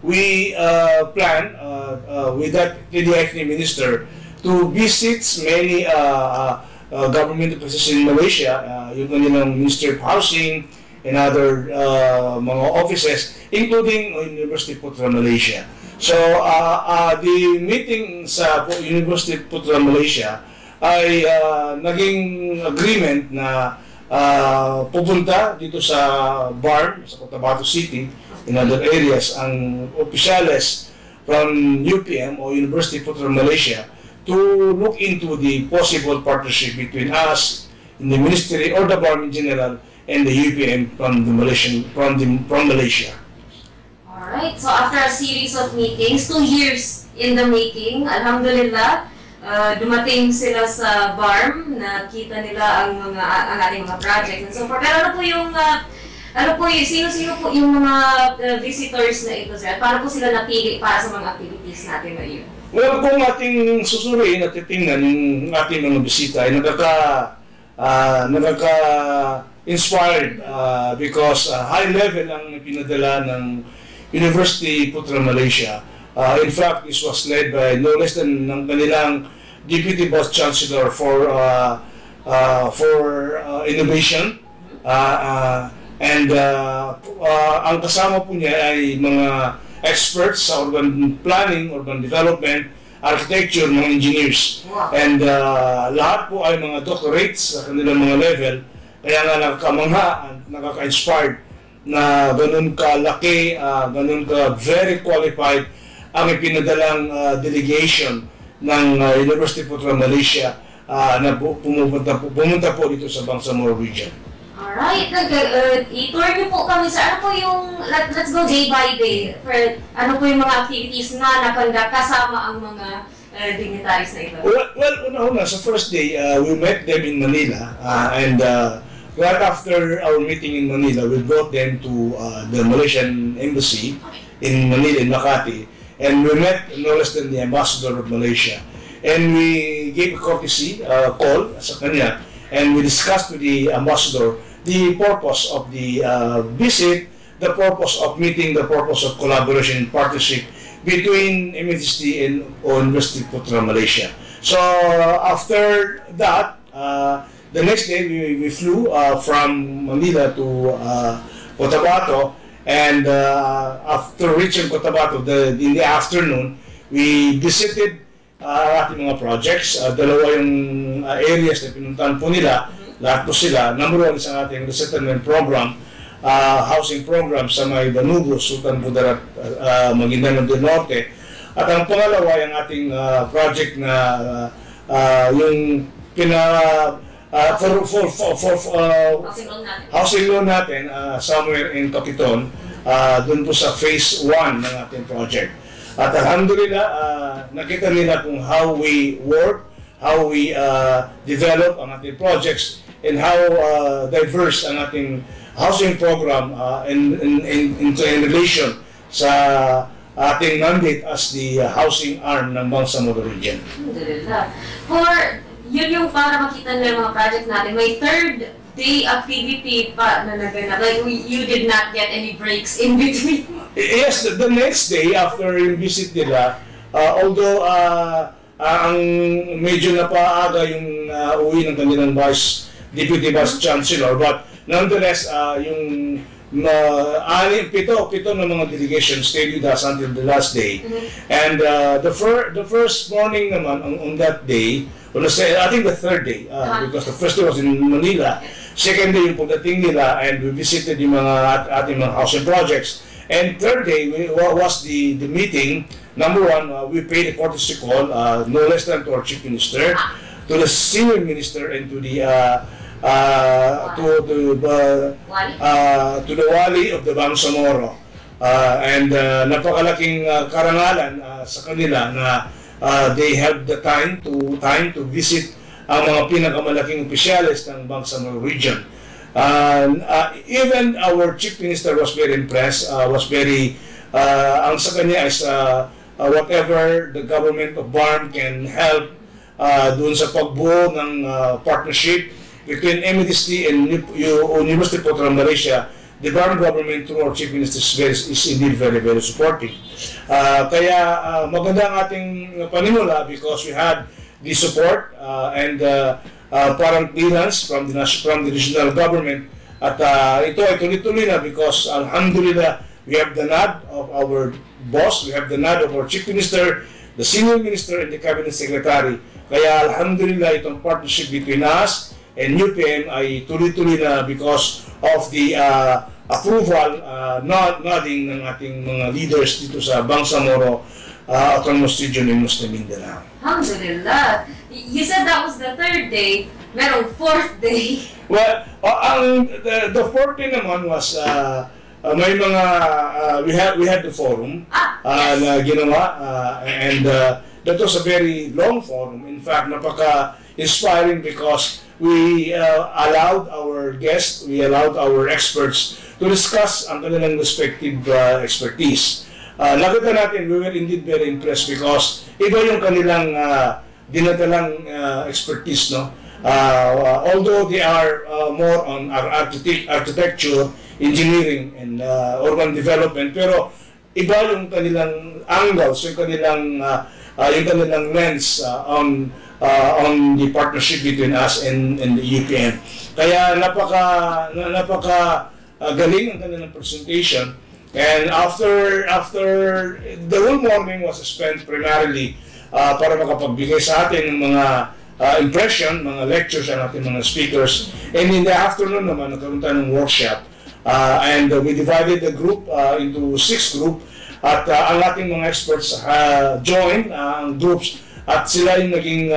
we plan with that TDIF minister to visit many government offices in Malaysia, yung kanilang Ministry of Housing and other mga offices, including University Putra Malaysia. So the meeting sa University Putra Malaysia ay naging agreement na pupunta dito sa BARM, sa Cotabato City, in other areas, ang opisyales from UPM o University Putra Malaysia to look into the possible partnership between us in the ministry or the BARM in general and the UPM from Malaysia. Alright, so after a series of meetings, 2 years in the making, alhamdulillah, dumating sila sa BARM, nakita nila ang ating mga projects and so forth. Pero sino-sino po yung mga visitors na ito, sir? Paano po sila napili para sa mga activities natin ngayon? Well, kung ating susuriin at titingnan yung ating mga bisita ay nagka-inspired because high level ang pinadala ng University Putra Malaysia. In fact, this was led by no less than ng kanilang Deputy Vice Chancellor for Innovation. And ang kasama po niya ay mga experts sa urban planning, urban development, architecture, mga engineers. Wow. And lahat po ay mga doctorates sa kanilang mga level. Kaya nga nakakamangha at nakaka-inspired na ganun ka-laki, ganun ka-very qualified ang ipinadalang delegation ng University Putra Malaysia na pumunta po dito sa Bangsamoro region. Alright, i-tour niyo po kami sa ano po yung, let's go day by day, for ano po yung mga activities na nakandak kasama ang mga dignitaries na ito. Well, una-una, sa first day, we met them in Manila, and right after our meeting in Manila, we brought them to the Malaysian Embassy in Manila, in Makati, and we met no less than the Ambassador of Malaysia. And we gave a courtesy call sa kanya, and we discussed with the Ambassador the purpose of the visit, the purpose of meeting, the purpose of collaboration and partnership between MST and University Putra Malaysia. So after that, the next day we flew from Manila to Cotabato, and after reaching Cotabato in the afternoon, we visited ating mga projects. Dalawa yung areas na pinuntahan po nila. Lahat po sila. Number 1 sa ating resettlement program, housing program sa may Danubo, Sultan Kudarat, Maguindanao del Norte. At ang pangalawa yung ating project na yung housing loan natin somewhere in Coquiton, dun po sa phase 1 ng ating project. At alhamdulillah, nakita nila kung how we work, how we develop ang ating projects, and how diverse ang ating housing program in relation sa ating mandate as the housing arm ng Bangsamoro region. Alhamdulillah. For yun yung para makita nila yung mga project natin, may third day activity pa na naganap. Like you did not get any breaks in between. Yes, the next day after yung visit nila, although ang medyo napaaga yung uwi ng kanilang Deputy Vice Chancellor, but nonetheless, yung pito ng mga delegations stayed with us until the last day. And the first morning naman on that day, I think the third day, because the first day was in Manila, second day yung pagdating nila, and we visited yung mga ating mga housing projects. And third day was the meeting. Number one, we paid a courtesy call, no less than to our Chief Minister, to the Senior Minister, and to the Wali of the Bangsamoro. And napakalaking karangalan sa kanila na they have the time to visit ang mga pinakamalaking opisyalis ng Bangsamoro region. Even our Chief Minister was very impressed, ang sa kanya is whatever the government of BARM can help doon sa pagbuo ng partnership between MDST and University of Malaysia. The BARM government through our Chief Minister is indeed very, very supportive. Kaya maganda ang ating panimula because we had the support and parang clearance from the regional government. At ito ay tuloy-tuloy na because alhamdulillah, we have the nod of our boss, we have the nod of our Chief Minister, the Senior Minister, and the Cabinet Secretary. Kaya alhamdulillah, itong partnership between us and UPM ay tuloy-tuloy na because of the approval, nodding ng ating mga leaders dito sa Bangsamoro Autonomous Region in Muslim Mindanao. Alhamdulillah. You said that was the third day. Merong fourth day. Well, the fourth day naman was may mga we had the forum na ginawa and that was a very long forum. In fact, napaka-inspiring because we allowed our guests, we allowed our experts to discuss ang kanilang respective expertise. Nakita natin, we were indeed very impressed because iba yung kanilang dinadalang expertise, no? Although they are more on architecture, engineering, and urban development, pero iba yung kanilang angles, yung kanilang lens on the partnership between us and the UPM. Kaya napaka galing ang kanilang presentation. And after the whole morning was spent primarily para makapagbigay sa atin ng mga impression, mga lectures ang ating mga speakers. And in the afternoon naman, nagkaroon tayo ng workshop. And we divided the group into 6 groups. At ang ating mga experts joined ang groups. At sila yung naging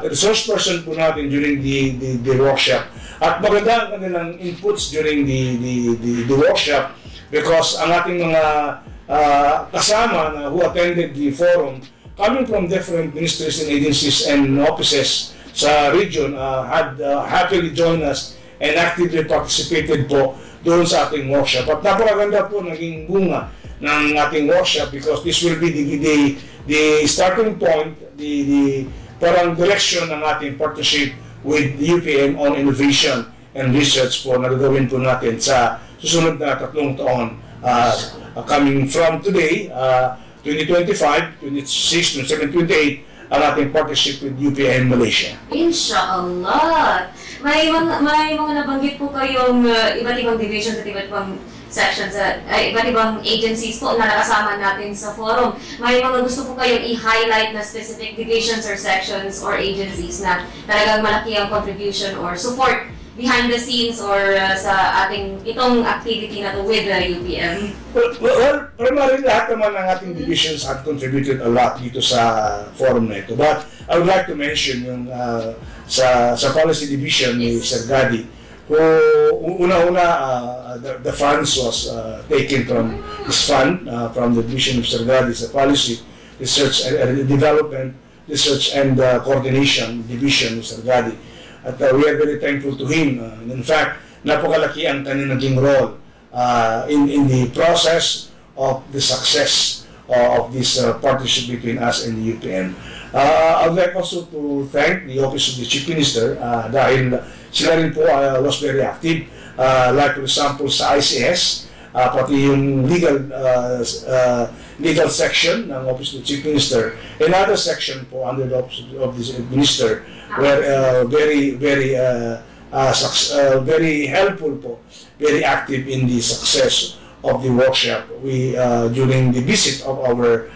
resource person po natin during the workshop. At maganda ang kanilang inputs during the workshop because ang ating mga kasama na who attended the forum coming from different ministries and agencies and offices sa region had happily joined us and actively participated po doon sa ating workshop. At napakaganda po naging bunga ng ating workshop because this will be the starting point, the parang direction ng ating partnership with the UPM on innovation and research po na gagawin po natin sa susunod na 3 taon coming from today, 2025, 26, 27, 28, ang ating partnership with UPM Malaysia. Inshallah! May mga nabanggit po kayong iba't ibang divisions at iba't ibang sections at iba't ibang agencies po na nakasama natin sa forum. May mga gusto po kayong i-highlight na specific divisions or sections or agencies na talagang malaki ang contribution or support behind the scenes or sa ating itong activity na to with the UPM? Well, primarily lahat naman ng ating divisions have contributed a lot dito sa forum na ito. But I would like to mention yung sa policy division ni Sir Gadi, who the funds was taken from his fund, from the Division of Sargadi sa Policy, Research and Development, Research and Coordination Division of Sargadi. At we are very thankful to him. In fact, napakalaki ang kanyang naging role in the process of the success of this partnership between us and the UPN. I would like also to thank the Office of the Chief Minister dahil sila rin po was very active. Like for example sa ICS, pati yung legal section ng Office of the Chief Minister, another section po under the Office of the Minister were very helpful po, very active in the success of the workshop. We during the visit of our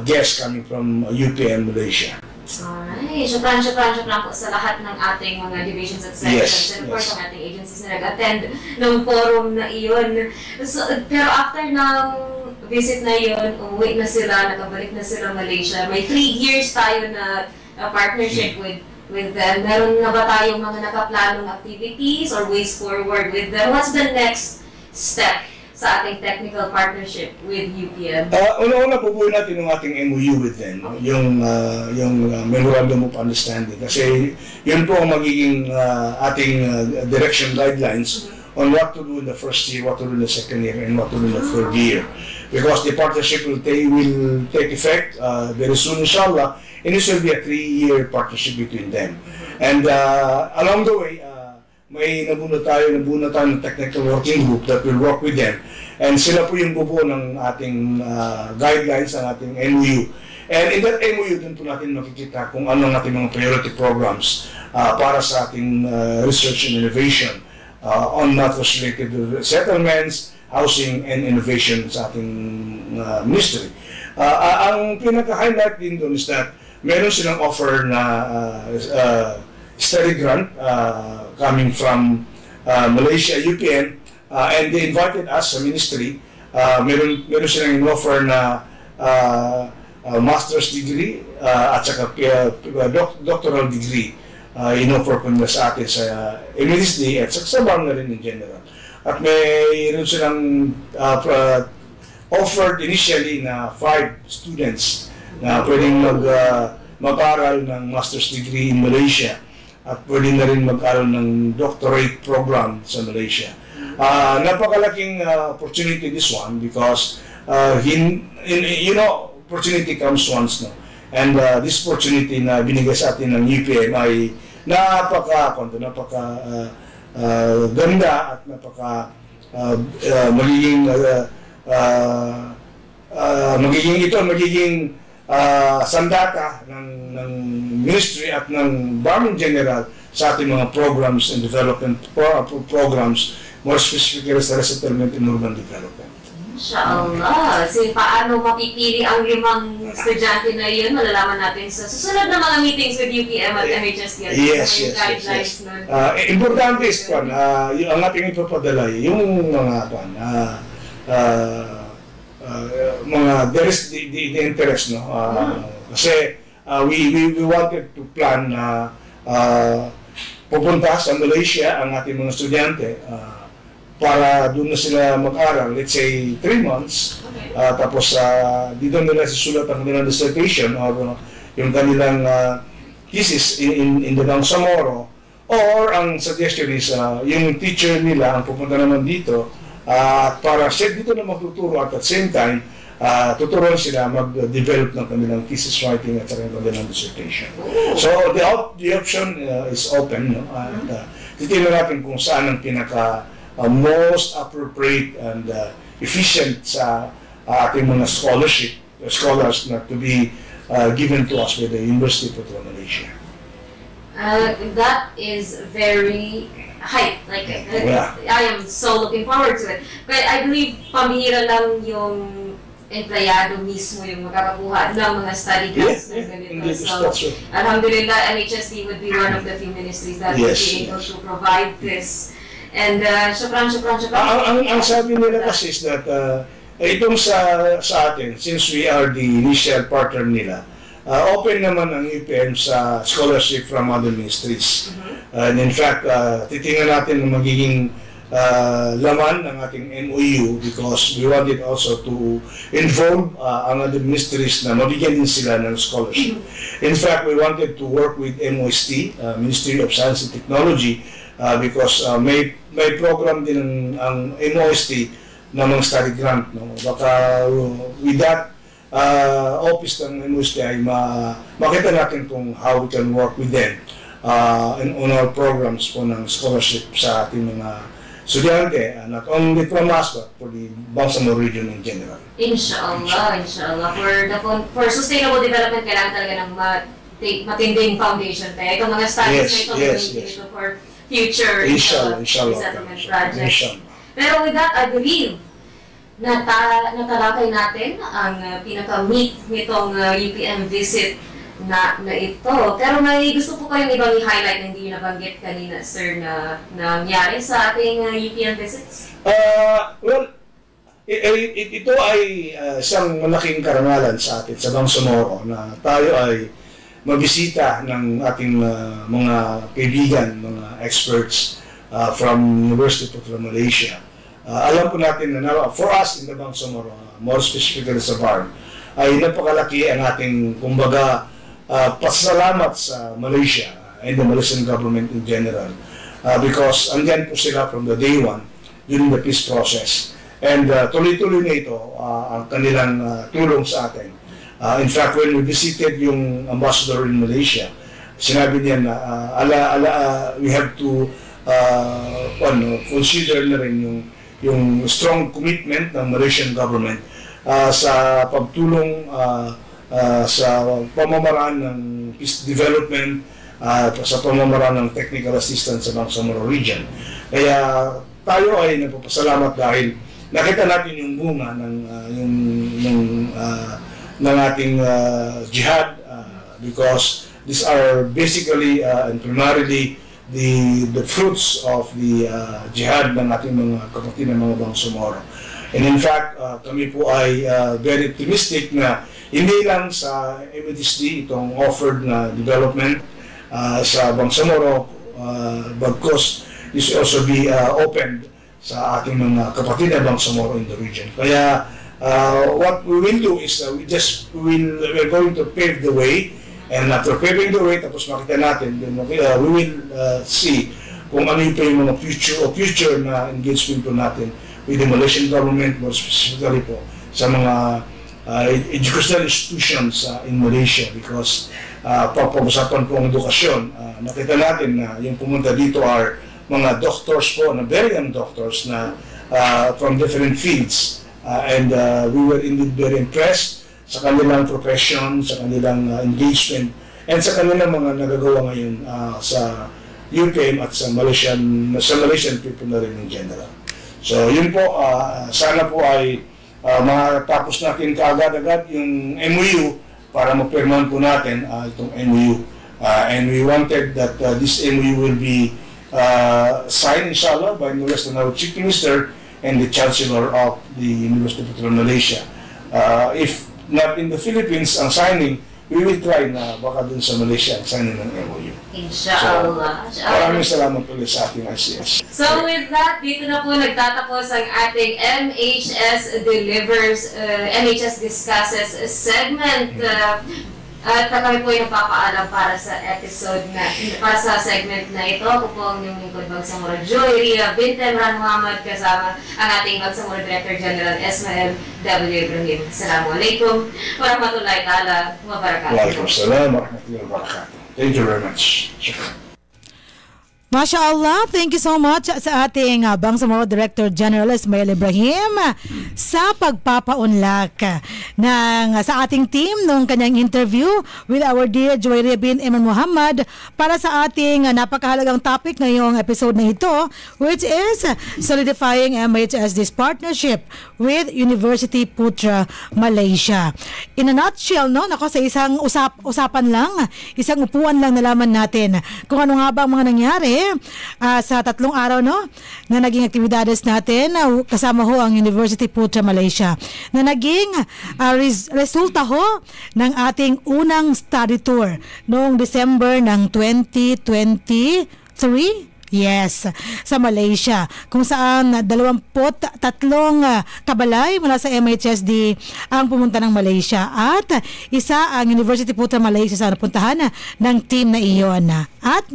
guests coming from UPN Malaysia. Alright, syukran po sa lahat ng ating mga divisions at sections and of course ang ating agencies na nag-attend ng forum na iyon. So, pero after ng visit na iyon, umuwi na sila, nakabalik na sila Malaysia. May 3 years tayo na partnership with them. Meron na ba tayong mga nakaplanong activities or ways forward with them? What's the next step sa ating technical partnership with UPM? Una-una pupuin natin yung ating MOU with them, yung Memorandum of Understanding. Kasi yun po ang magiging ating direction guidelines on what to do in the first year, what to do in the second year, and what to do in the third year. Because the partnership will take effect very soon, inshallah, and this will be a 3-year partnership between them. And along the way, may nabuno tayo ng technical working group that will work with them. And sila po yung bubuo ng ating guidelines, ng ating MOU. And in that MOU, din po natin makikita kung ano ang ating mga priority programs para sa ating research and innovation on matters related to settlements, housing, and innovation sa ating ministry. Ang pinaka-highlight din doon is that meron silang offer na study grant coming from Malaysia, UPN, and they invited us sa ministry. Meron silang offer na master's degree at saka doctoral degree in-offer po nila sa atin sa MSD at sa BAM na rin in general. At mayroon silang offered initially na 5 students na pwedeng mag-aral ng master's degree in Malaysia at pwede na rin mag-aral ng doctorate program sa Malaysia. Napakalaking opportunity this one because opportunity comes once, no? And this opportunity na binigay sa atin ng UPM ay ganda at magiging sandata ng ministry at ng BAM in general sa ating mga programs and development programs, more specifically sa resettlement and urban development. Inshallah. So, paano mapipili ang 5 estudyante na yun? Malalaman natin sa susunod na mga meetings with UPM at MHSD. Yes. Importante is ang ating ipapadala, yung there is the interest, no? Kasi we wanted to plan pupunta sa Malaysia ang ating mga estudyante para doon na sila mag-aral, let's say 3 months, tapos dito nila sisulat ang kanilang dissertation or yung kanilang thesis in the Bangsamoro, or ang suggestion is yung teacher nila ang pupunta naman dito para siya dito na magtuturo at the same time tuturuan sila mag-develop ng kanilang thesis writing at saka kanilang dissertation. So the option is open, no? Titignan natin kung saan ang most appropriate and efficient sa ating mga scholars na to be given to us by the University of Malaysia. That is very hype. I am so looking forward to it. But I believe pamihira lang yung empleyado mismo yung makakakuha ng mga study grants na ganito. So, alhamdulillah, MHSD would be one of the few ministries that would be able to provide this. And syukran. Ang sabi nila kasi is that itong sa atin, since we are the initial partner nila, open naman ang UPM sa scholarship from other ministries. And in fact, titingnan natin ang magiging laman ng ating MOU because we wanted also to involve ang other ministries na mabigyan din sila ng scholarship. In fact, we wanted to work with MOST, Ministry of Science and Technology, because may program din ang MOST na mga study grant. No? Baka with that office ng MOST ay makita natin kung how we can work with them on our programs po ng scholarship sa ating mga estudyante, not only from us but for the Bangsamoro region in general. Inshallah. For sustainable development, kailangan talaga ng matinding foundation. Kaya itong mga studies na ito for future resettlement projects. Pero with that, I believe natalakay natin ang pinaka-meat nitong UPM visit na ito. Pero may gusto po kayong ibang i-highlight na hindi nabanggit kanina, sir, na nangyari sa ating UPM visits? Well, ito ay isang malaking karangalan sa atin sa Bangsamoro na tayo ay mabisita ng ating mga kaibigan, mga experts from University of Malaysia. Alam po natin na for us in the Bangsamoro, more specifically sa BARM, ay napakalaki ang ating, kumbaga, pasalamat sa Malaysia and the Malaysian government in general because andyan po sila from the day one during the peace process and tuloy-tuloy na ito ang kanilang tulong sa atin. In fact, when we visited yung ambassador in Malaysia, sinabi niya na we have to consider na rin yung strong commitment ng Malaysian government sa pagtulong sa pamamaraan ng peace development sa pamamaraan ng technical assistance sa Bangsamoro region. Kaya tayo ay nagpapasalamat dahil nakita natin yung bunga ng ating jihad because these are basically and primarily the fruits of the jihad ng ating mga kapatid ng mga Bangsamoro. And in fact, kami po ay very optimistic na hindi lang sa MDSD itong offered na development sa Bangsamoro, bagkus this will also be opened sa ating mga kapatid na Bangsamoro in the region. Kaya what we will do is we're going to pave the way, and after paving the way, tapos makita natin, then we will see kung ano yung mga future na engagement po natin with the Malaysian government, more specifically po sa mga educational institutions in Malaysia because pag-usapan po ang edukasyon, nakita natin na yung pumunta dito are mga doctors po, na very young doctors na from different fields and we were indeed very impressed sa kanilang profession, sa kanilang engagement and sa kanilang mga nagagawa ngayon sa UPM at sa Malaysian people na rin in general. So yun po, sana po ay matapos natin kaagad-agad yung MOU para mapirmahan po natin itong MOU. And we wanted that this MOU will be signed inshallah by no less than our Chief Minister and the Chancellor of the University of Malaysia. If not in the Philippines ang signing, we will try na baka dun sa Malaysia ang signing ng MOU. Inshallah. So, maraming salamat ulit sa ating ICS. So with that, dito na po nagtatapos ang ating MHS Delivers, MHS Discusses segment. At kami po ay napapaalam para sa segment na ito. Ako po ang inyong lingkod Bangsamoro Joy Ria Bintemran Muhammad kasama ang ating Bangsamoro Director General Ismael W. Ibrahim. Assalamualaikum warahmatullahi ta'ala wabarakatuh. Waalaikumsalam warahmatullahi wabarakatuh. Thank you very much. Masya Allah, thank you so much sa ating Bangsamoro Director General Ismael Ibrahim sa pagpapaunlak sa ating team nung kanyang interview with our dear Joyria bin Eman Muhammad para sa ating napakahalagang topic ngayong episode na ito, which is solidifying MHSD's partnership with University Putra Malaysia. In a nutshell, sa isang usapan lang, isang upuan lang nalaman natin kung ano nga ba ang mga nangyari sa 3 araw na naging aktibidades natin, kasama ho ang University Putra Malaysia, na naging resulta ho ng ating unang study tour noong December ng 2023. Yes, sa Malaysia, kung saan 23 kabalay mula sa MHSD ang pumunta ng Malaysia at isa ang University Putra Malaysia sa napuntahan ng team na iyon. At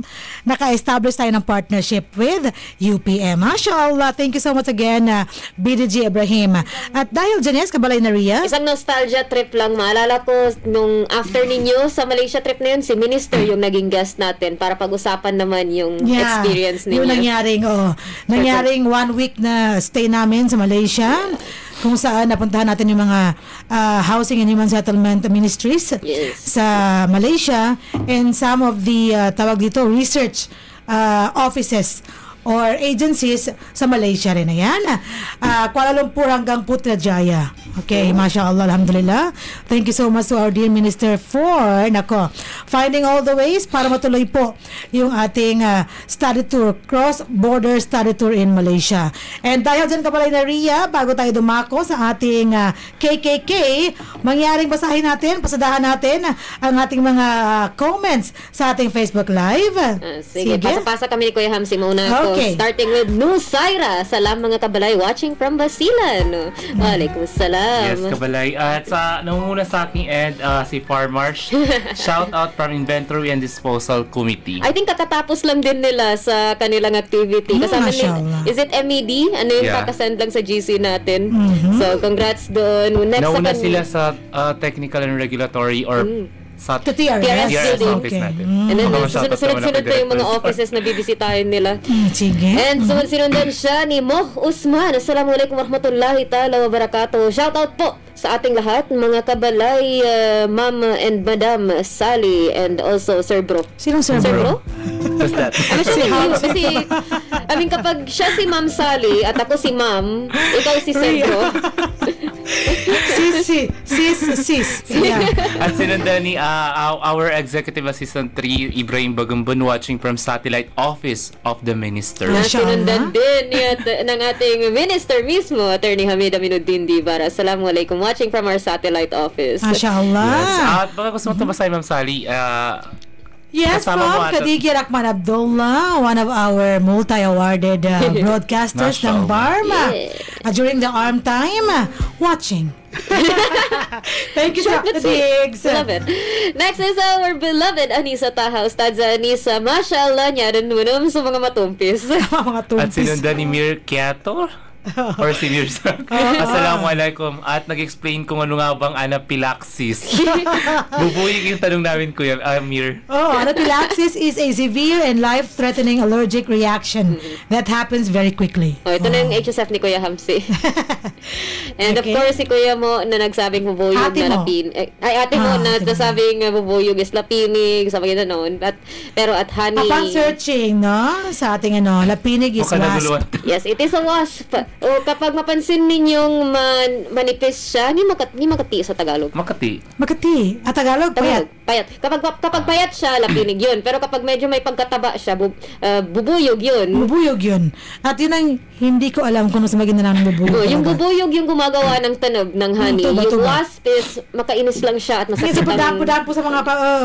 naka-establish tayo ng partnership with UPM. MashaAllah, thank you so much again, BDG Ibrahim. At dahil Janice, kabalay na Ria, isang nostalgia trip lang. Maalala ko nung after ninyo sa Malaysia trip na yun, si Minister yung naging guest natin para pag-usapan naman yung experience ninyo. Yung nangyaring 1 week na stay namin sa Malaysia, kung saan napuntahan natin yung mga housing and human settlement ministries sa Malaysia and some of the research offices or agencies sa Malaysia rin. Ayan. Kuala Lumpur hanggang Putrajaya. Okay, mashallah, alhamdulillah. Thank you so much to our dear Minister for finding all the ways para matuloy po yung ating study tour, cross-border study tour in Malaysia. And dahil dyan kabalay na Ria, bago tayo dumako sa ating KKK, mangyaring basahin natin, pasadahan natin ang ating mga comments sa ating Facebook Live. Sige, pasa-pasa kami ni Kuya Hamsi muna ako. Okay. Starting with Nusaira. Salam mga kabalay watching from Basilan. Waalaikumsalam. Yes, kabalay. At nangunguna sa aking end, si Farmarsh. Shout out from Inventory and Disposal Committee. I think kakatapos lang din nila sa kanilang activity. Kasama is it MED? Ano yung kakasend lang sa GC natin? So, congrats doon. Next nauna sila sa Technical and Regulatory or sa TRS office natin. And then sunod-sunod pa yung mga offices na bibisitahin nila. Sige. And sunod-sunod siya ni Moh Usman. Assalamualaikum warahmatullahi ta'ala wabarakatuh. Shout out po sa ating lahat, mga kabalay, Ma'am and Madam Sally, and also Sir Bro. Sinong Sir Bro? What's that? Kasi, kapag siya si Ma'am Sally at ako si Ma'am, ikaw si Sir Bro. Sis. Yeah. At sinundan ni our Executive Assistant 3, Ibrahim Bagambon, watching from Satellite Office of the Minister. Sinundan din ng ating Minister mismo, Attorney Hamid Aminuddin Dibara. Assalamualaikum, watching from our Satellite Office. MashaAllah. Yes. At baka gusto mo tabasay, Ma'am Sally, yes, from Khadija Rahman Abdullah, one of our multi-awarded broadcasters ng Barma. During the arm time, watching. Thank you, Khadigs. Love it. Next is our beloved Anissa Taha. Ustadza Anissa, mashallah niya rin munum sa mga matumpis. At sinundan ni Mir Kiato or si Mirza. Assalamualaikum. At nag-explain kung ano nga bang anaphylaxis. Bubuyig yung tanong namin, Kuya Mir. Anaphylaxis is a severe and life-threatening allergic reaction that happens very quickly. Ito na yung HSF ni Kuya Hamsi. And of course, si Kuya mo na nagsabing bubuyog na lapin. Ate mo na nasabing bubuyog is lapinig, sabi na noon. Pero at honey. Upon searching, sa ating lapinig is wasp. Yes, it is a wasp. O kapag mapansin ninyong manipis siya, ni makati sa Tagalog. Makati. At Tagalog, payat. Kapag payat siya, lapinig yun. Pero kapag medyo may pagkataba siya, bubuyog yun. At yun ang hindi ko alam kung ano sa maganda ng bubuyog. Yung bubuyog yung gumagawa ng tanog ng honey. Yung wasp is makainis lang siya at masakit lang. Kasi padapo sa mga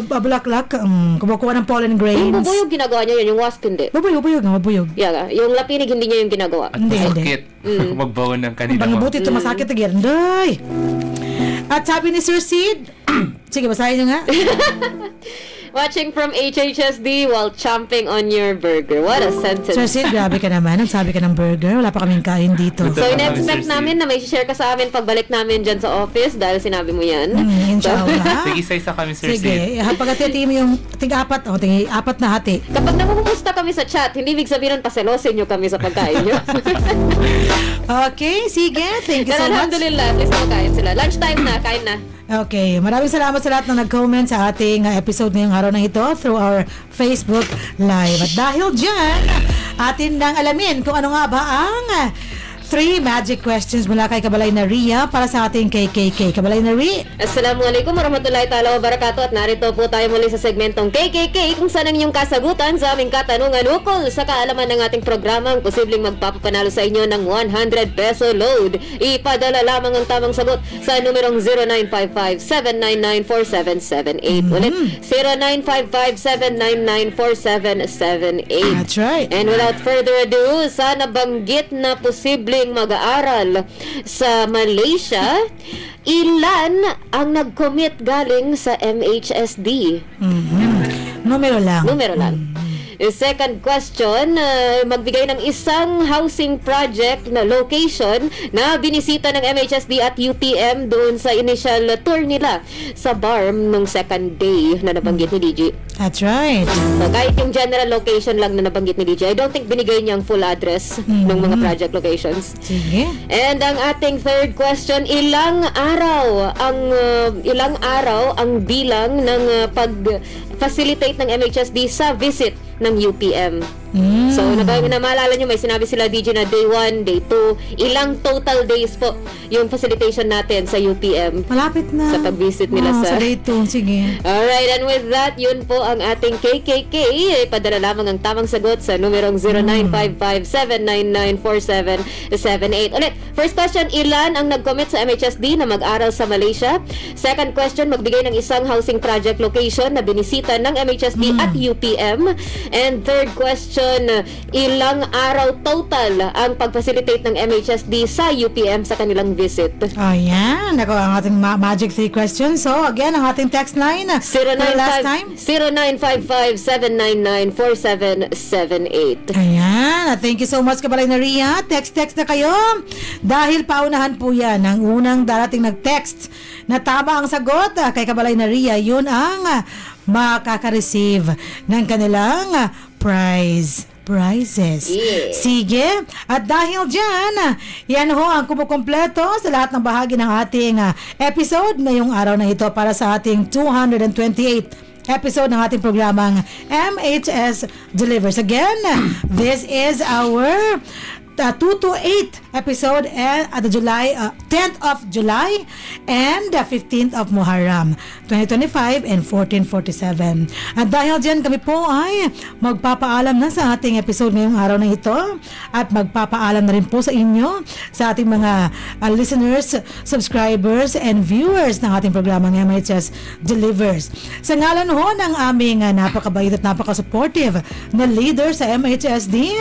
bulaklak, kumukuha ng pollen grains. Yung bubuyog ginagawa niya yun, yung wasp hindi. Bubuyog. Yeah, yung lapinig hindi niya yung ginagawa. At masakit. Magbawan ng kanila. Bangabuti ito masakit again. Day! At sabi ni Sir Sid, sige, basahin nyo nga. Watching from HHSD while chomping on your burger. What a sentence. Sir Sid, grabe ka naman. Nagsabi ka ng burger. Wala pa kaming kain dito. So, in-expect namin na may share ka sa amin pagbalik namin dyan sa office dahil sinabi mo yan. Inshallah. Sige, isa-isa kami, Sir Sid. Sige, pag-hati mo yung apat na hati. Kapag namumusta kami sa chat, hindi ibig sabihin paselosin nyo kami sa pagkain nyo. Okay, sige. Thank you so much. Alhamdulillah, at least makain sila. Lunchtime na, kain na. Okay, maraming salamat sa lahat na nag-comment sa ating episode ngayong araw na ito through our Facebook Live. At dahil dyan, atin nang alamin kung ano nga ba ang 3 magic questions mula kay Kabalay na Ria para sa ating KKK. Kabalay na Ria. Assalamualaikum warahmatullahi ta'ala wabarakatuh. At narito po tayo muli sa segmentong KKK kung saan ang inyong kasagutan sa aming katanungan ukol sa kaalaman ng ating programang posibleng magpapapanalo sa inyo ng 100 peso load. Ipadala lamang ang tamang sagot sa numerong 0955-799-4778. Ulit, 0955-799-4778. That's right. And without further ado, sa nabanggit na posibleng mag-aaral sa Malaysia, ilan ang nag-commit galing sa MHSD? Numero lang. Second question, magbigay ng isang housing project na location na binisita ng MHSD at UPM doon sa initial tour nila sa BARM nung second day na nabanggit ni DJ. That's right. So, kahit yung general location lang na nabanggit ni DJ, I don't think binigay niya ang full address ng mga project locations. Sige. And ang ating third question, ilang araw ang bilang ng pag-facilitate ng MHSD sa visit ng UPM. So, maalala nyo, may sinabi sila DJ na day 1, day 2, ilang total days po yung facilitation natin sa UPM. Malapit na. Sa pag-visit nila sa day 2. Sige. Alright, and with that, yun po ang ating KKK. Padala lamang ang tamang sagot sa numerong 0955-799-4778. Ulit, first question, ilan ang nag-commit sa MHSD na mag-aral sa Malaysia? Second question, magbigay ng isang housing project location na binisita ng MHSD at UPM. And third question, ilang araw total ang pag-facilitate ng MHSD sa UPM sa kanilang visit? Ayan, ako ang ating magic 3 questions. So, again, ang ating text line. 0955-799-4778. Ayan, thank you so much, Kabalay na Ria. Text na kayo. Dahil paunahan po yan, ang unang darating nag-text na tama ang sagot kay Kabalay na Ria, yun ang makaka-receive ng kanilang prizes. Yeah. Sige. At dahil dyan, yan ho ang kumukompleto sa lahat ng bahagi ng ating episode ngayong araw na ito para sa ating 228th episode ng ating programang MHS Delivers. Again, this is our 228th episode at the 10th of July and 15th of Muharram 2025 and 1447. At dahil dyan kami po ay magpapaalam na sa ating episode ngayong araw na ito at magpapaalam na rin po sa inyo, sa ating mga listeners, subscribers and viewers ng ating programang MHS Delivers. Sa ngalan ho ng aming napakabait at napaka-supportive na leader sa MHSD,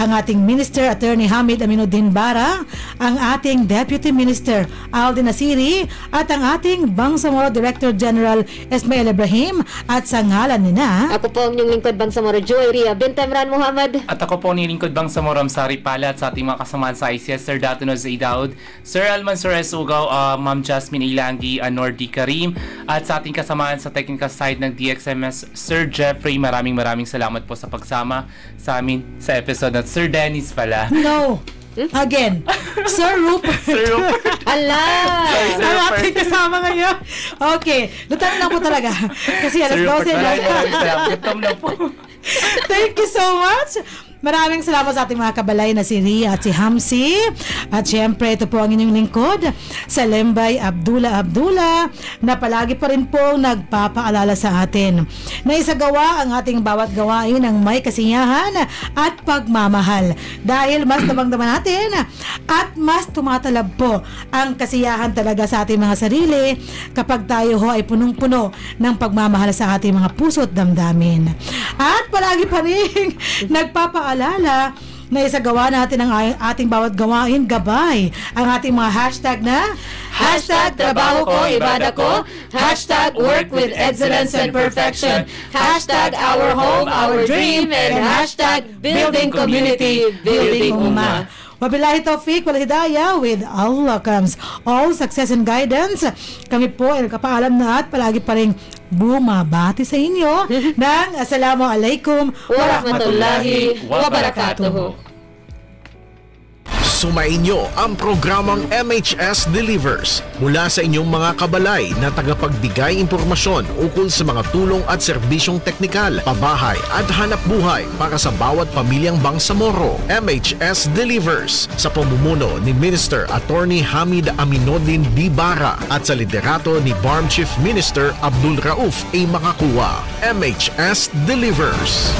ang ating Minister Attorney Hamid Aminuddin Bara, ang ating Deputy Minister Alden Asiri at ang ating Bangsamoro Director General Esmael Ibrahim, at sa ngalan nina, ako po ang inyong lingkod Bangsamoro Joy Ria Bintemran Muhammad, at ako po ang lingkod Bangsamoro Amsari Pala, at sa ating mga kasamahan sa ICS, Sir Datuno Zaidaud, Sir Alman Sores Ugaw, Ma'am Jasmine Ilangi, Nordi Karim, at sa ating kasamahan sa technical side ng DXMS, Sir Jeffrey. Maraming salamat po sa pagsama sa amin sa episode at Sir Dennis pala. No. Again, Sir Rupert. Ala! Ang ating kasama ngayon. Okay, lutang lang po talaga. Kasi alas 12 na. Thank you so much. Maraming salamat sa ating mga kabalay na si Ria at si Hamsi. At syempre, ito po ang inyong lingkod, sa Lembay Abdullah, na palagi pa rin po nagpapaalala sa atin na isagawa ang ating bawat gawain ng may kasiyahan at pagmamahal. Dahil mas nabangdaman natin at mas tumatalab po ang kasiyahan talaga sa ating mga sarili kapag tayo ho ay punong-puno ng pagmamahal sa ating mga puso at damdamin. At palagi pa rin nagpapaalala na isagawa natin ang ating bawat gawain gabay ang ating mga hashtag na #trabaho ko, ibada ko, #work with excellence and perfection, #our home, our dream, and #building community, building ummah. Wabillahi taufiq wal hidayah, with Allah comes all success and guidance. Kami po ay nagkapaalam na at palagi pa rin bumabati sa inyo ng Assalamualaikum warahmatullahi wabarakatuh. Sumainyo ang programang MHS Delivers mula sa inyong mga kabalay na tagapagbigay impormasyon ukol sa mga tulong at serbisyong teknikal, pabahay at hanap buhay para sa bawat pamilyang Bangsamoro. MHS Delivers sa pamumuno ni Minister Attorney Hamid Aminuddin B. Bara at sa liderato ni BARM Chief Minister Abdul Rauf A. Makakuwa. MHS Delivers.